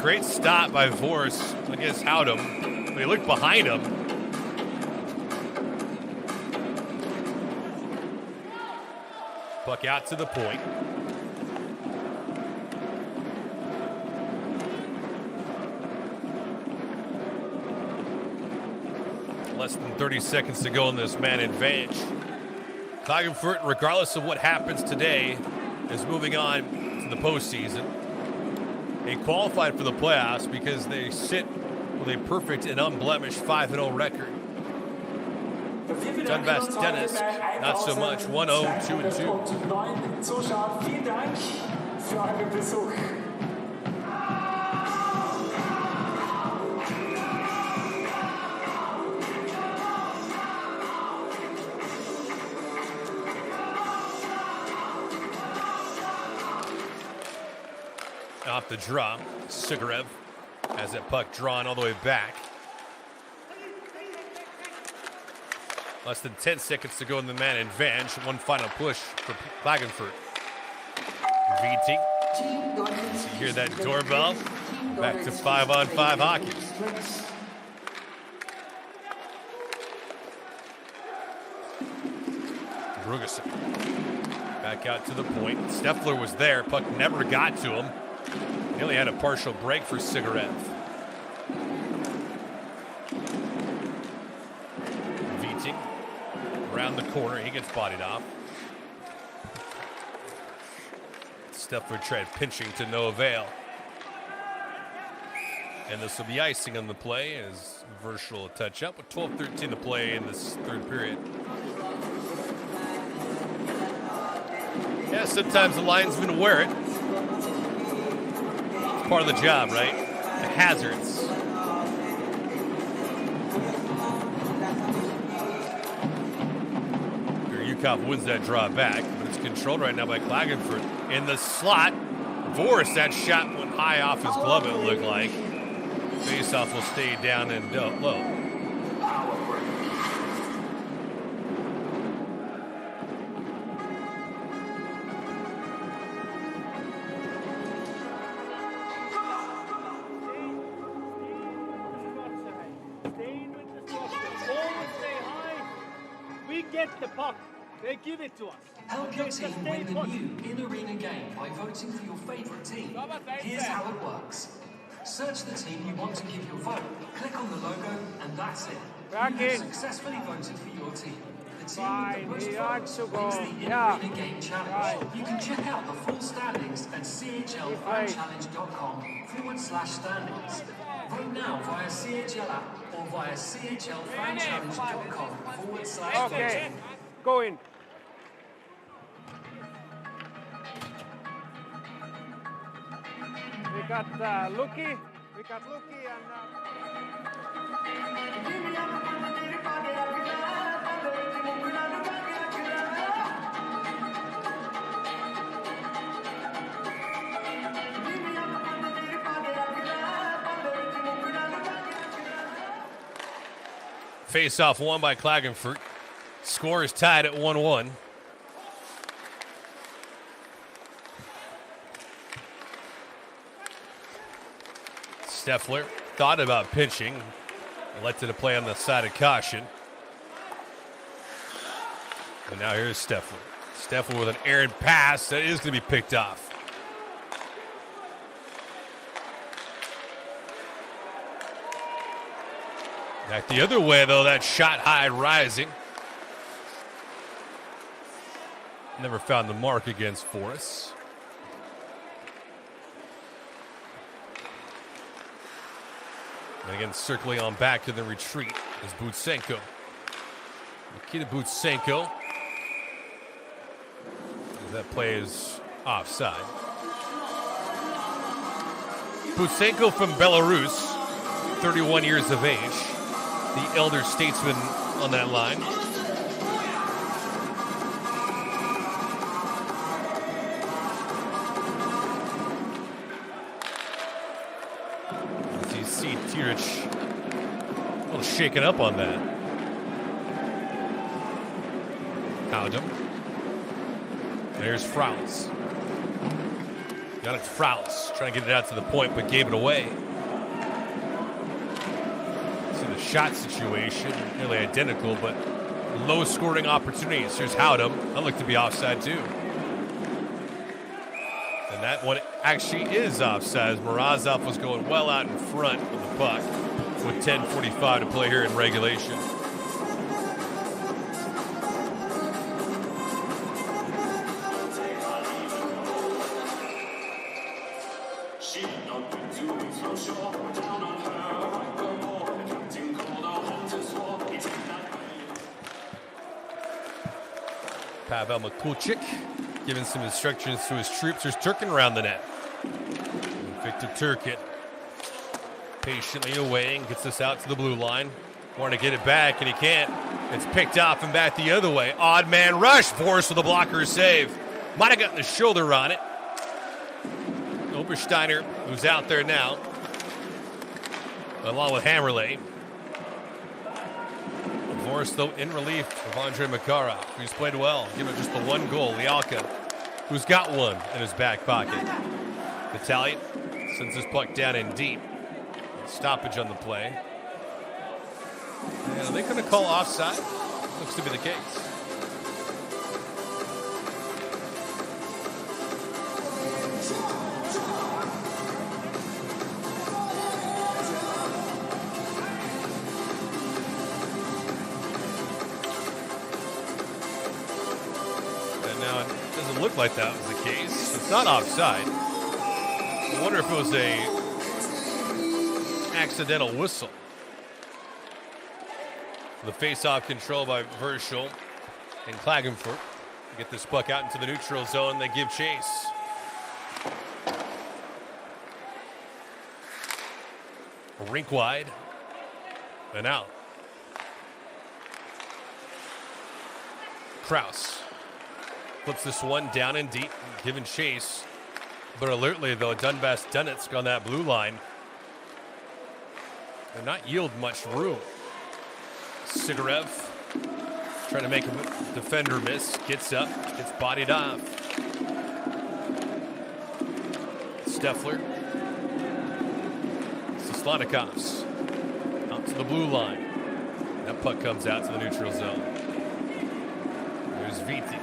Great stop by Vors against Howdom. But he looked behind him. Puck out to the point. Less than 30 seconds to go in this man advantage. Klagenfurt, regardless of what happens today, is moving on to the postseason. They qualified for the playoffs because they sit with a perfect and unblemished 5-0 record. Donbass, Donetsk, not so much. 1-0, 2-2. Zuschauer, vielen Dank für euren Besuch. Off the draw, Sigarev has that puck drawn all the way back. Less than 10 seconds to go in the man advantage. One final push for Klagenfurt. VT. You hear that doorbell? Back to 5-on-5 hockey. Brugerson. Back out to the point. Steffler was there. Puck never got to him. Nearly had a partial break for Sigarev. Viting around the corner. He gets bodied off. Steffler tried pinching to no avail. And this will be icing on the play as Virtual touch up with 12:13 to play in this third period. Yeah, sometimes the linesmen wear it. Part of the job, right? The hazards. Yukov wins that draw back, but it's controlled right now by Klagenfurt. In the slot, Voris, that shot went high off his glove, it looked like. Faceoff will stay down and low. The puck. They give it to us. Help your team win the new in-arena game by voting for your favorite team. Here's how it works. Search the team you want to give your vote. Click on the logo, and that's it. You have successfully voted for your team. The team with the most votes wins the in-arena game challenge. You can check out the full standings at chlfanchallenge.com/standings. Vote now via CHL app or via chlfanchallenge.com/voting. Okay, go in. We got Lucky. We got Lucky and. Face-off won by Klagenfurt. Score is tied at 1-1. Steffler thought about pinching. Elected to play on the side of caution. And now here's Steffler. Steffler with an errant pass that is going to be picked off. Back the other way, though, that shot high rising. Never found the mark against Forrest. And again, circling on back to the retreat is Butsenko. Nikita Butsenko. That play is offside. Butsenko from Belarus, 31 years of age. The elder statesman on that line. As you see Tirich a little shaken up on that. Howdom. There's Frowns. Got it to Frauls, trying to get it out to the point, but gave it away. See the shot situation, nearly identical, but low scoring opportunities. Here's Howdam. That looked to be offside too. And that one actually is offside, as Morozov was going well out in front of the puck with 10:45 to play here in regulation. Pavel Mikulchik giving some instructions to his troops. There's Turkin around the net. And Victor Turkin patiently away and gets this out to the blue line. Wanting to get it back, and he can't. It's picked off and back the other way. Odd man rush, forced with a blocker save. Might have gotten the shoulder on it. Obersteiner, who's out there now, along with Hammerley. Morris, though, in relief of Andrei Makarov, who's played well, given just the one goal. Lialka, who's got one in his back pocket. Italian sends his puck down in deep. Stoppage on the play. And are they going to call offside? Looks to be the case. Looked like that was the case. It's not offside. I wonder if it was a accidental whistle. The face-off control by Verschel and Klagenfurt. Get this puck out into the neutral zone. They give chase. Rink wide and out. Kraus flips this one down and deep, giving chase. But alertly, though, Donbass Donetsk on that blue line. They're not yield much room. Sigarev trying to make a defender miss. Gets up, gets bodied off. Steffler. Soslanikovs out to the blue line. That puck comes out to the neutral zone. There's Viting.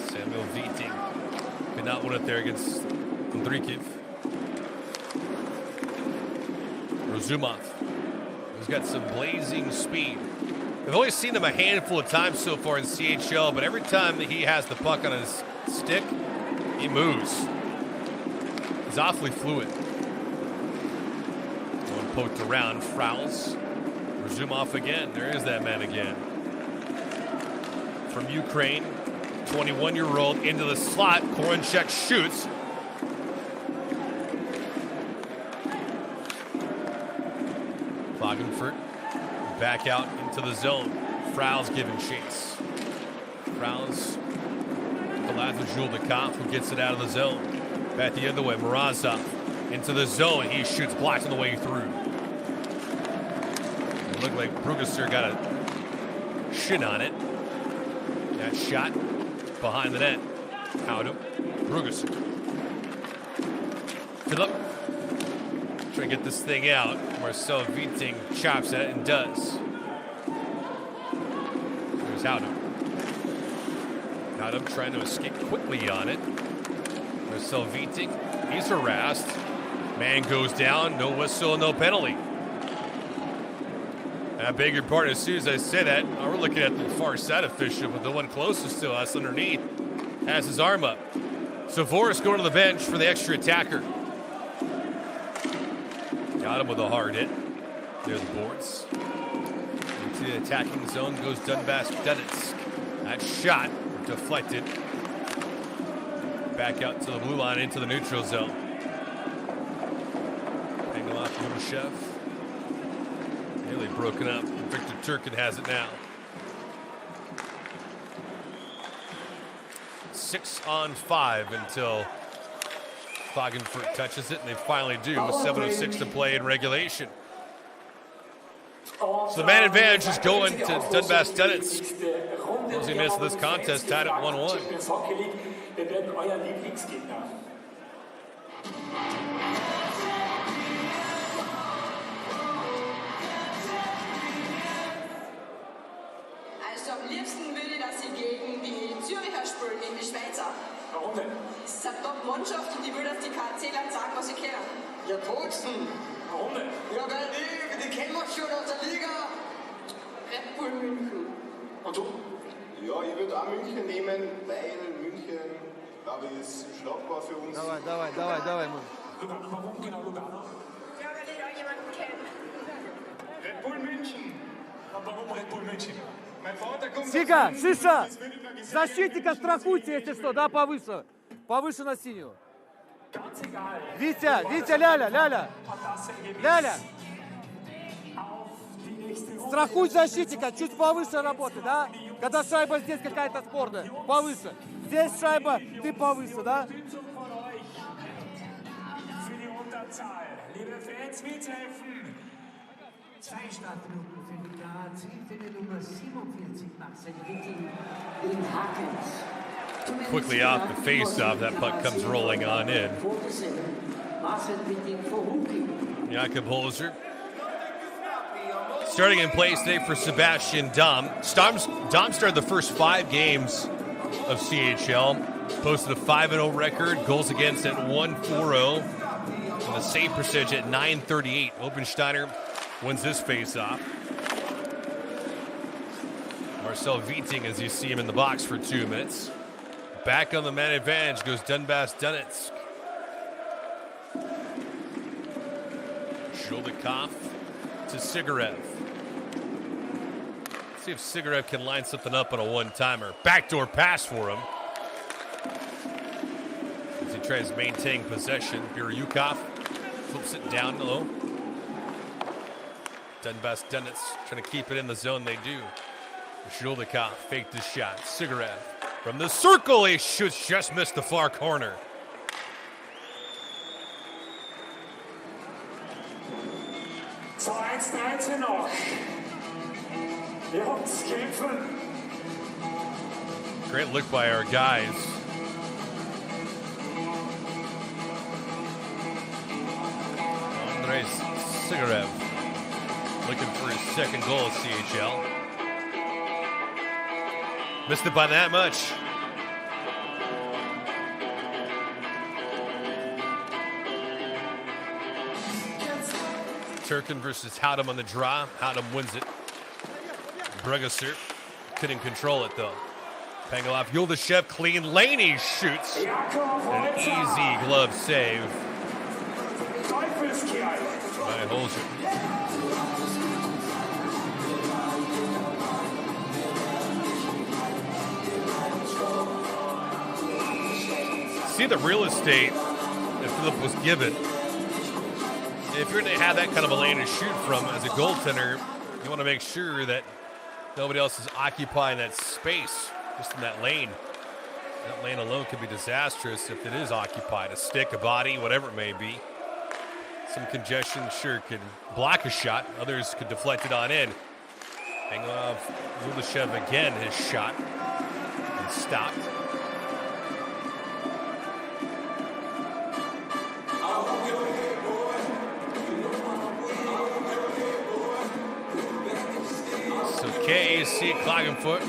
Samuel Viting could not win it there against Andrikiv. Rozumov, who's got some blazing speed. I've only seen him a handful of times so far in CHL, but every time that he has the puck on his stick, he moves. He's awfully fluid. One poked around, Frauls. Rozumov again. There is that man again. From Ukraine, 21-year-old into the slot. Korenchek shoots. Klagenfurt back out into the zone. Frauls giving chase. Frauls collabs with Jules Decamp, who gets it out of the zone. Back the other way, Morozov into the zone. He shoots, blocks on the way through. It looked like Brugesser got a shin on it. That shot behind the net. Howdam, Brugesser. Philip trying to get this thing out. Marcel Viting chops at it and does. There's Howdam. Howdam trying to escape quickly on it. Marcel Viting, he's harassed. Man goes down, no whistle, no penalty. I beg your pardon, as soon as I say that, we're looking at the far side official, but the one closest to us underneath has his arm up. So Voris going to the bench for the extra attacker. Got him with a hard hit. Near the boards. Into the attacking zone goes Donbass Donetsk. That shot deflected. Back out to the blue line into the neutral zone. Pengelov, Yurushev. Nearly broken up. Victor Turkin has it now. 6-on-5 until Klagenfurt touches it, and they finally do with 7:06 to play in regulation. So the man advantage is going to Donbass Donetsk. Closing minutes of this contest tied at 1-1. Wir werden euer Lieblingsgegner. Also am liebsten würde ich, dass sie gegen die Züricher spielen, gegen die Schweizer. Warum denn? Das ist eine Top-Mannschaft und ich will, dass die KAC-Leute sagen, was sie können. Ja, Boxen. Warum denn? Ja, weil die kennen wir schon aus der Liga. Red Bull München. Und du? Ja, ich würde auch München nehmen, weil München, glaube ich, ist schlagbar für uns. Давай, Mann. Warum genau Lugano? Ja, weil ich auch jemanden kenne. Red Bull München. Warum Red Bull München? Mein Vater kommt Сика, aus Шиша! das würde ich mal gesagt. Защитника страхуйте, если что, да, повыше. Повыше на синюю. Ganz egal. Витя, Ляля. Ob das Ergebnis Ляля, auf die nächste Runde страхуй защитника, чуть повыше работай, да? Когда шайба здесь какая-то спорная, повыше. Здесь шайба, ты повыше, да? Unterstützung von euch für die Unterzahl. Liebe Fans, mithelfen. 2 Startminuten für die KAC, für die Nummer 47, Marcel Witting, den Hakens. Quickly off the face-off, that puck comes rolling on in. Marcel Witting for Huki. Jakob Holzer. Starting in place today for Sebastian Dom. Dom started the first 5 games of CHL. Posted a 5-0 record, goals against at 1.40, and the save percentage at 938. Opensteiner wins this face-off. Marcel Witting, as you see him in the box for 2 minutes. Back on the man advantage goes Donbass Donetsk. Sholdikov to Sigarev. See if Sigarev can line something up on a one-timer. Backdoor pass for him. As he tries to maintain possession, Biryukov flips it down low. Donbass Donetsk trying to keep it in the zone they do. Sholdikov faked his shot. Sigarev from the circle, he shoots, just missed the far corner. So 1:13 noch. Jungs, kämpfen. Great look by our guys. Andrei Sigarev looking for his second goal at CHL. Missed it by that much. Turkin versus Howdam on the draw. Howdam wins it. Brugasser couldn't control it though. Pangolov, Yuldashev, clean lane, he shoots. An easy glove save by Holzer. See the real estate that Philip was given. If you're going to have that kind of a lane to shoot from as a goaltender, you want to make sure that nobody else is occupying that space just in that lane. That lane alone could be disastrous if it is occupied. A stick, a body, whatever it may be. Some congestion sure could block a shot. Others could deflect it on in. Pangolov, Yuldashev again, his shot. And stopped. So KAC Klagenfurt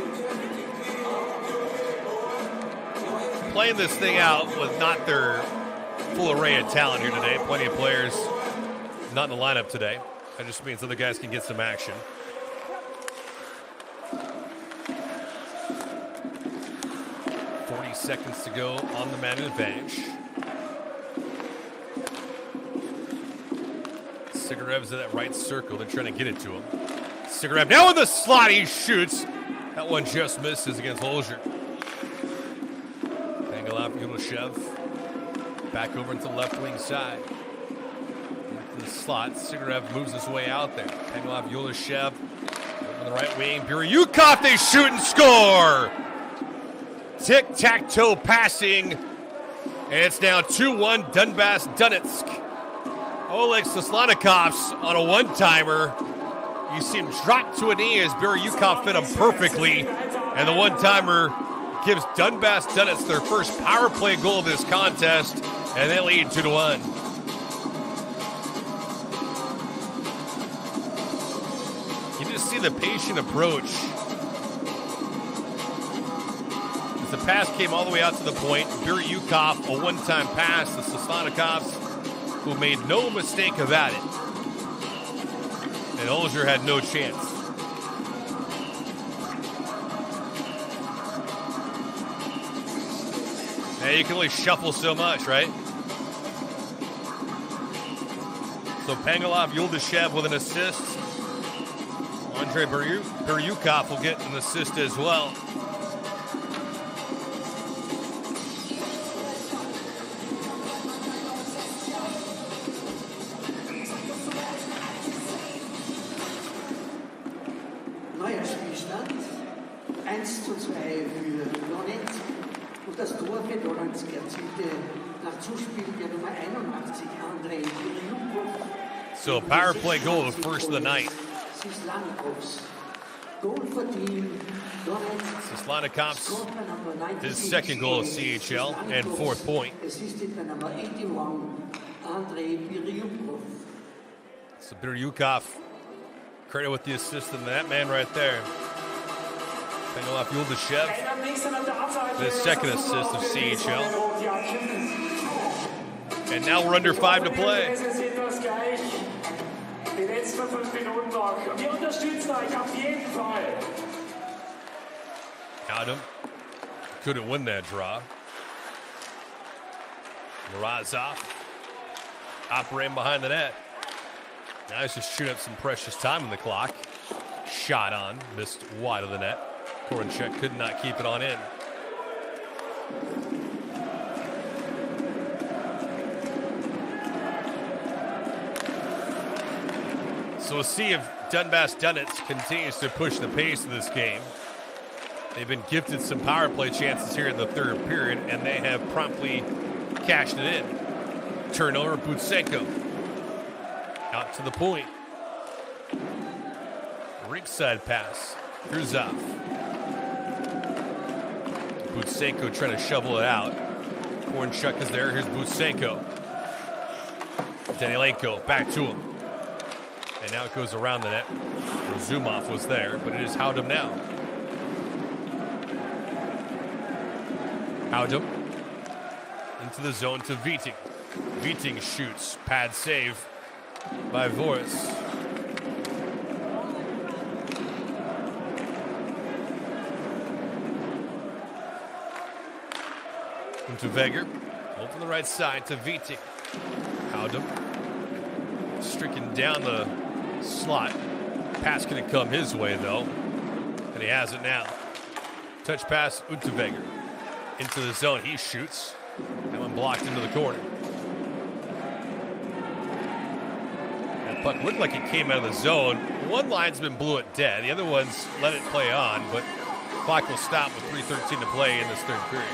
playing this thing out with not their full array of talent here today. Plenty of players not in the lineup today. That just means other guys can get some action. Seconds to go on the man advantage. Sigarev's in that right circle. They're trying to get it to him. Sigarev now in the slot. He shoots. That one just misses against Holzer. Pangolov, Yuldashev. Back over into the left wing side. Into the slot. Sigarev moves his way out there. Pangolov, Yuldashev on the right wing. Biryukov, they shoot and score. Tic-tac-toe passing, and it's now 2-1 Donbass Donetsk. Oleg Soslanikov's on a one-timer, You see him drop to a knee as Biryukov fit him perfectly. And the one-timer gives Donbass Donetsk their first power play goal of this contest. And they lead 2-1. You just see the patient approach. As the pass came all the way out to the point, Biryukov, a one-time pass, the Soslanikovs, who made no mistake about it. And Olger had no chance. Now you can only shuffle so much, right? So Pangolov, Yuldashev with an assist. Andrei Biryukov will get an assist as well. Neuer Spielstand 1:2 für Donetsk und das Tor für Donetsk erzielte nach Zuspiel der Nummer 81 Andrei Biryukov. So a power play goal, the first of the night. Goal for team Donetsk. Soslanikov's his second goal of CHL and fourth point. Assisted by number 81 Andrei Biryukov. So Biryukov, credit with the assist in that man right there. Pangolov Yuldashev, the second assist of CHL. And now we're under 5 to play. Die letzten 5 Minuten noch. Und wir unterstützen euch auf jeden Fall. Adam couldn't win that draw. Morozov operating behind the net. Now he's just shooting up some precious time on the clock. Shot on, missed wide of the net. Korenchuk could not keep it on in. So we'll see if Donbass Donetsk continues to push the pace of this game. They've been gifted some power play chances here in the third period, and they have promptly cashed it in. Turnover, Butsenko. Out to the point. Ringside pass. Kruzov. Butsenko trying to shovel it out. Korenchuk is there. Here's Butsenko. Danilenko back to him. And now it goes around the net. Razumov was there, but it is Howdom now. Howdom into the zone to Viting. Viting shoots. Pad save by Voris. Into Veger. Over the right side to Viting. Howdom stricken down the slot. Pass going to come his way, though. And he has it now. Touch pass, Unterweger. Into the zone, he shoots. That one blocked into the corner. That puck looked like it came out of the zone. One linesman blew it dead. The other ones let it play on, but clock will stop with 3:13 to play in this third period.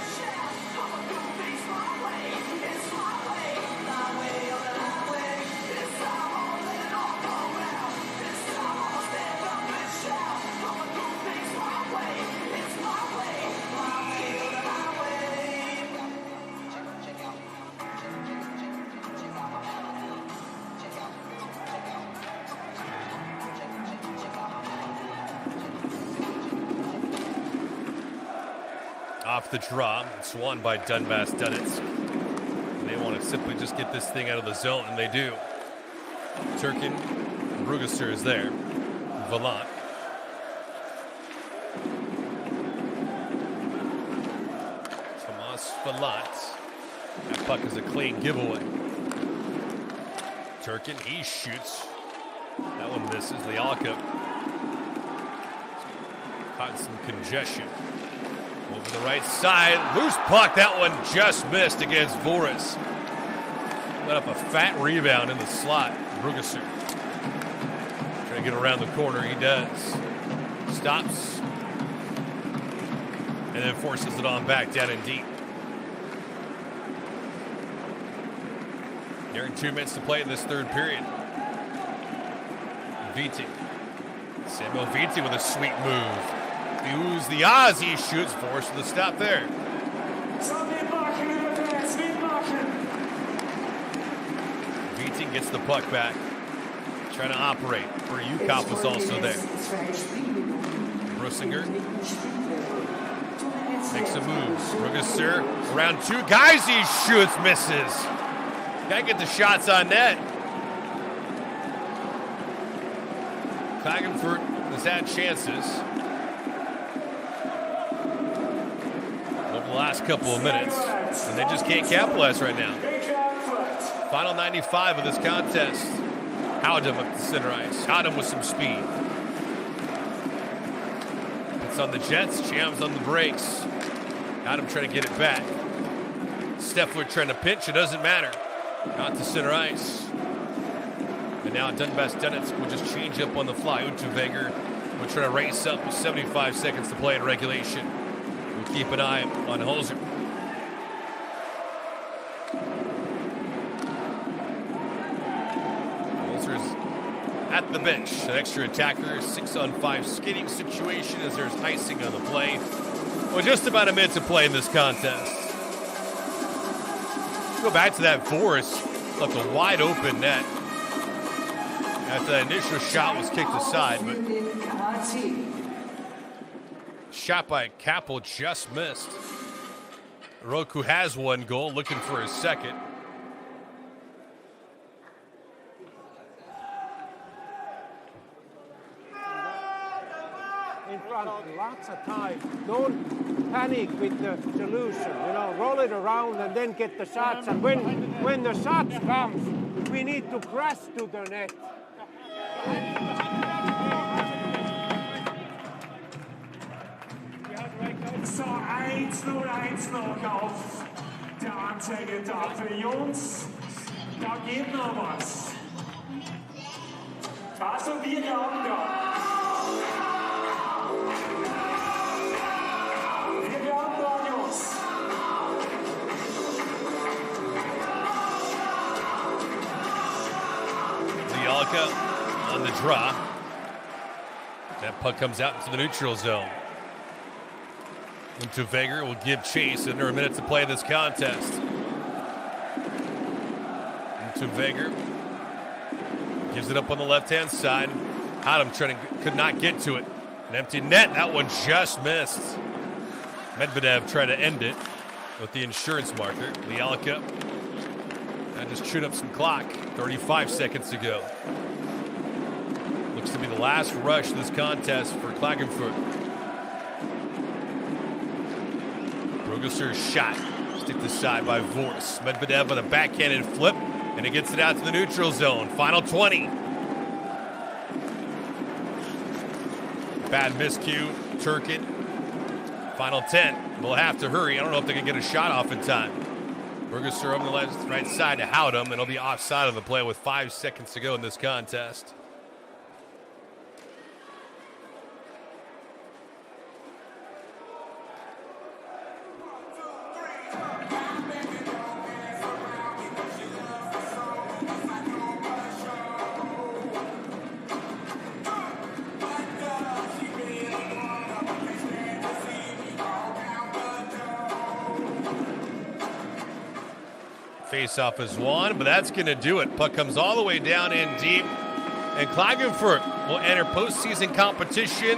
Off the draw, it's won by Donbass Donetsk. And they want to simply just get this thing out of the zone, and they do. Turkin, Brugesser is there. Valant. Tomas Valant. That puck is a clean giveaway. Turkin, he shoots. That one misses. Lialka caught some congestion. Over the right side, loose puck. That one just missed against Voris. Let up a fat rebound in the slot. Brugesser trying to get around the corner. He does. Stops. And then forces it on back down in deep. Nearing 2 minutes to play in this third period. Viting. Samuel Viti with a sweet move. Views the Oz, he shoots, forced to the stop there. Viti gets the puck back. Trying to operate. Berukov was also there. Russinger makes a move. Rugesser around two guys, he shoots, misses. Gotta get the shots on net. Klagenfurt has had chances over the last couple of minutes, and they just can't capitalize right now. Final 95 of this contest. Howdem up the center ice. Howdem with some speed. It's on the Jets. Jams on the brakes. Howdem trying to get it back. Steffler trying to pinch. It doesn't matter. Out to center ice. And now Donbass Donetsk will just change up on the fly. Unterweger will try to race up with 75 seconds to play in regulation. We'll keep an eye on Holzer. At the bench, an extra attacker, 6-on-5 skating situation as there's icing on the play. Well, just about a minute to play in this contest. Go back to that Force, left a wide open net. After that initial shot was kicked aside, but shot by Kappel just missed. Roku has one goal, looking for his second. In front, lots of time. Don't panic with the solution. You know, roll it around and then get the shots. And when the shots comes, we need to press to the net. So 1-0 auf der Anzeigetafel. Jungs, da geht noch was. Also wir glauben da. Wir glauben da, Jungs. Zialka on the draw. That puck comes out into the neutral zone. Unterweger will give chase under a minute to play this contest. Unterweger gives it up on the left-hand side. Howdem could not get to it. An empty net, that one just missed. Medvedev tried to end it with the insurance marker. Lialka and just chewed up some clock. 35 seconds to go. Looks to be the last rush of this contest for Klagenfurt. Rugesser's shot, stick this side by Vorse. Medvedev on a backhanded flip, and he gets it out to the neutral zone. Final 20. Bad miscue, Turkin. Final 10. We'll have to hurry. I don't know if they can get a shot off in time. Rugesser on the right side to Howdem, and he'll be offside of the play with 5 seconds to go in this contest. Face-off is won, but that's going to do it. Puck comes all the way down in deep, and Klagenfurt will enter postseason competition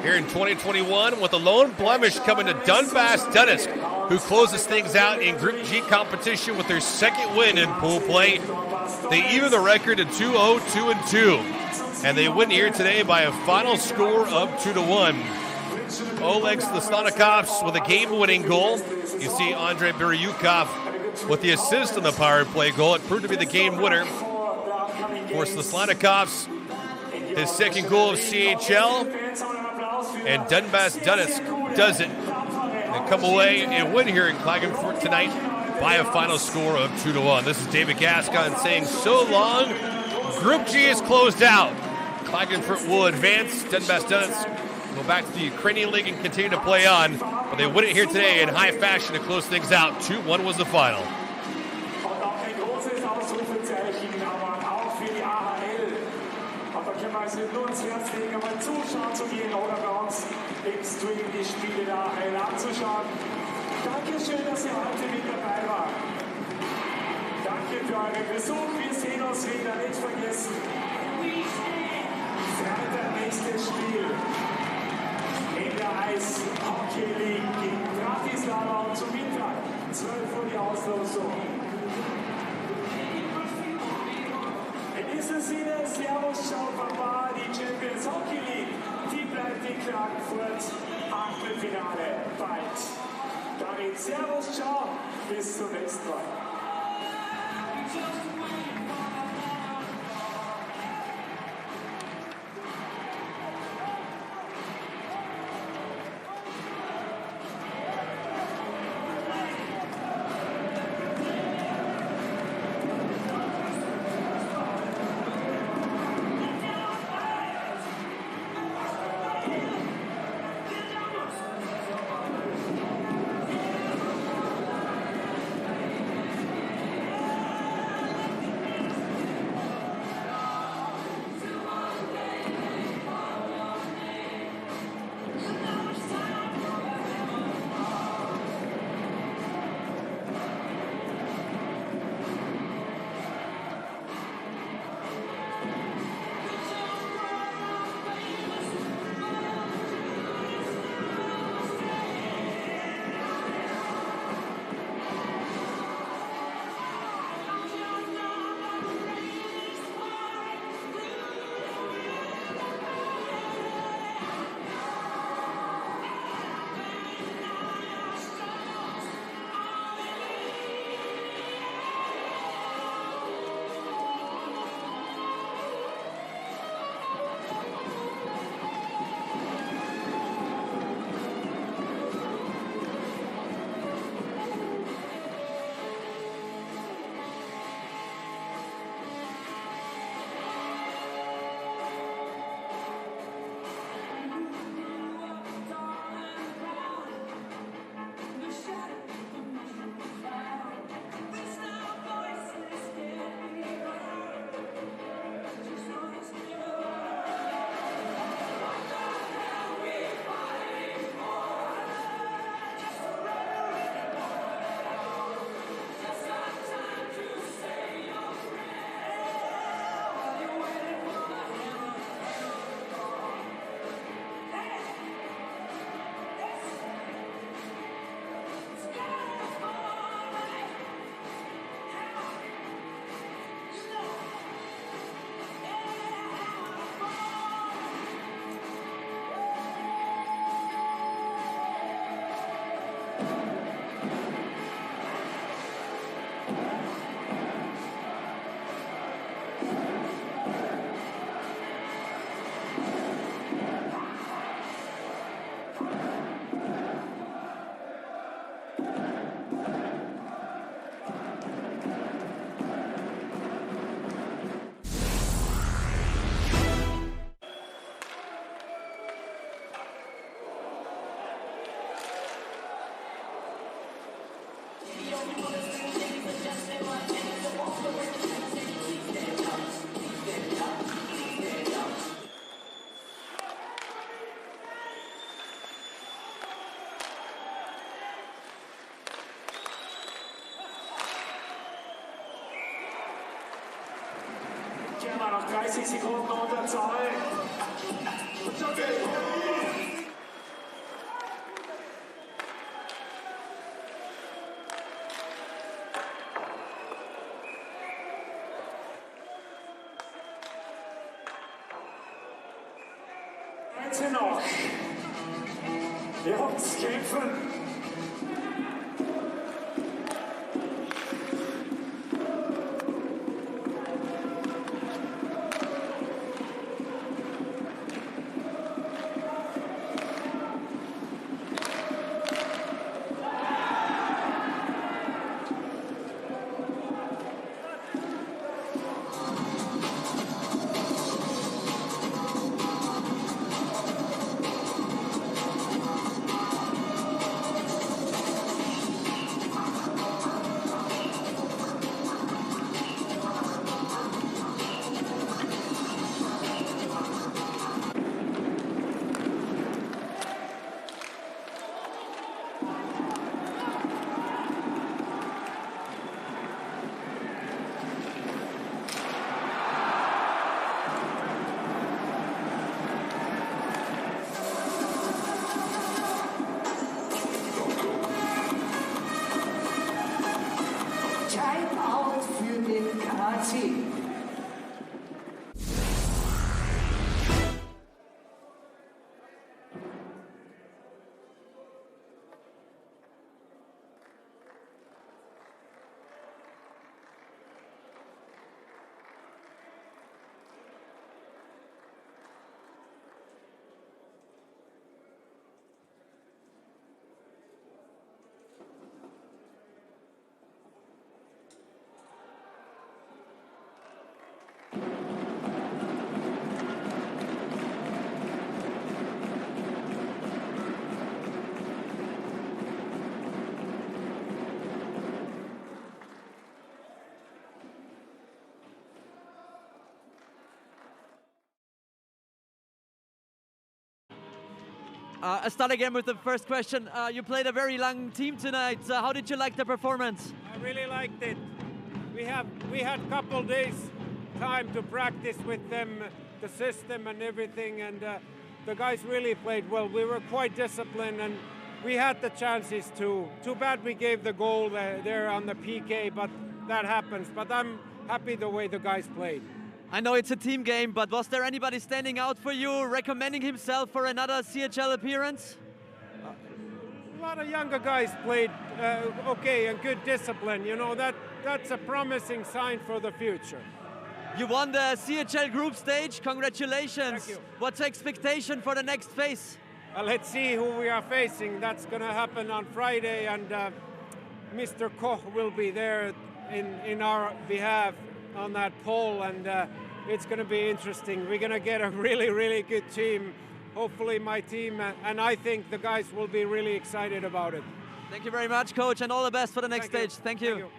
here in 2021 with a lone blemish coming to Donbass Donetsk, who closes things out in Group G competition with their second win in pool play. They even the record to 2-0, 2-2, and they win here today by a final score of 2-1. Oleg Slesonikovs with a game-winning goal. You see Andrei Biryukov with the assist on the power play goal. It proved to be the game winner for Slesonikovs, his second goal of CHL, and Donbass Donetsk does it. They come away and win here in Klagenfurt tonight by a final score of 2-1. This is David Gascon saying so long. Group G is closed out. Klagenfurt will advance. Donbass Donetsk go back to the Ukrainian League and continue to play on. But they win it here today in high fashion to close things out. 2-1 was the final. Und auch ein großes Ausrufezeichen, aber auch für die AHL. Aber können wir also nur ans Herz legen, mal zuschauen zu gehen oder bei uns im Stream die Spiele nachher anzuschauen. Dankeschön, dass ihr heute mit dabei wart. Danke für euren Besuch. Wir sehen uns wieder, nicht vergessen. Freitag nächstes Spiel in der Eishockey League in Bratislava und zum Mittag 12 Uhr die Auslosung. In diesem Sinne, Servus, ciao, Papa, die Champions Hockey League, die bleibt in Klagenfurt, Achtelfinale bald. Damit Servus, ciao, bis zum nächsten Mal. Noch 30 Sekunden Unterzahl. Jetzt noch. Jungs, kämpfen. I'll start again with the first question. You played a very long team tonight. How did you like the performance? I really liked it. We had a couple days time to practice with them, the system and everything, and the guys really played well. We were quite disciplined and we had the chances too. Too bad we gave the goal there on the PK, but that happens. But I'm happy the way the guys played. I know it's a team game, but was there anybody standing out for you, recommending himself for another CHL appearance? A lot of younger guys played okay and good discipline. You know, that's a promising sign for the future. You won the CHL group stage. Congratulations. Thank you. What's the expectation for the next phase? Let's see who we are facing. That's going to happen on Friday, and Mr. Koch will be there in our behalf on that pole, and it's going to be interesting. We're going to get a really, really good team. Hopefully my team, and I think the guys will be really excited about it. Thank you very much, Coach, and all the best for the next stage. Thank you. Thank you.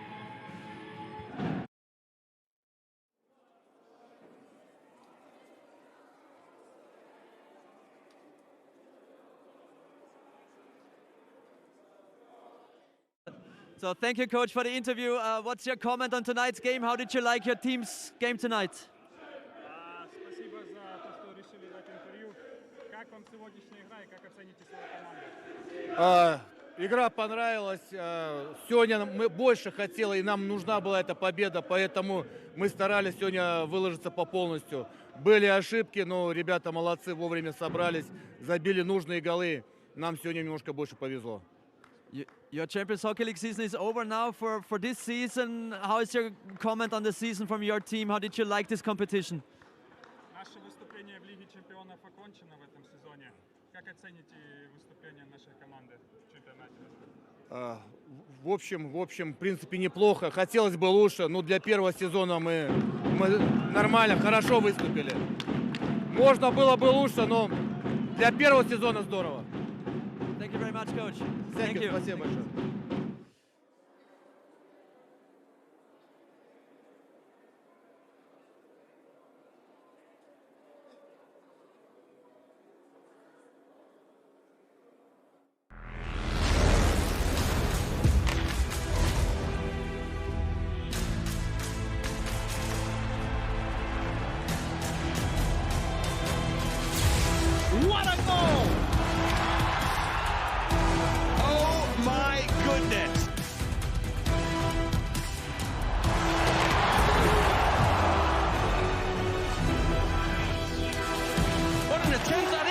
So thank you, Coach, for the interview. What's your comment on tonight's game? How did you like your team's game tonight? Спасибо за то, что решили дать интервью. Как вам сегодняшняя игра и как оцените свою команду? Игра понравилась. Сегодня мы больше хотели, и нам нужна была эта победа, поэтому мы старались сегодня выложиться по полностью. Были ошибки, но ребята молодцы, вовремя собрались, забили нужные голы. Нам сегодня немножко больше повезло. Your Champions Hockey League season is over now for this season. How is your comment on the season from your team? How did you like this competition? Наше выступление в Лиге Чемпионов окончено в этом сезоне. Как оцените выступление нашей команды в чемпионате? В общем, в принципе, неплохо. Хотелось бы лучше, но для первого сезона мы нормально, хорошо выступили. Можно было бы лучше, но для первого сезона здорово. Thank you very much, Coach. Thank you. Спасибо большое. What a goal! Oh my goodness! What an attempt that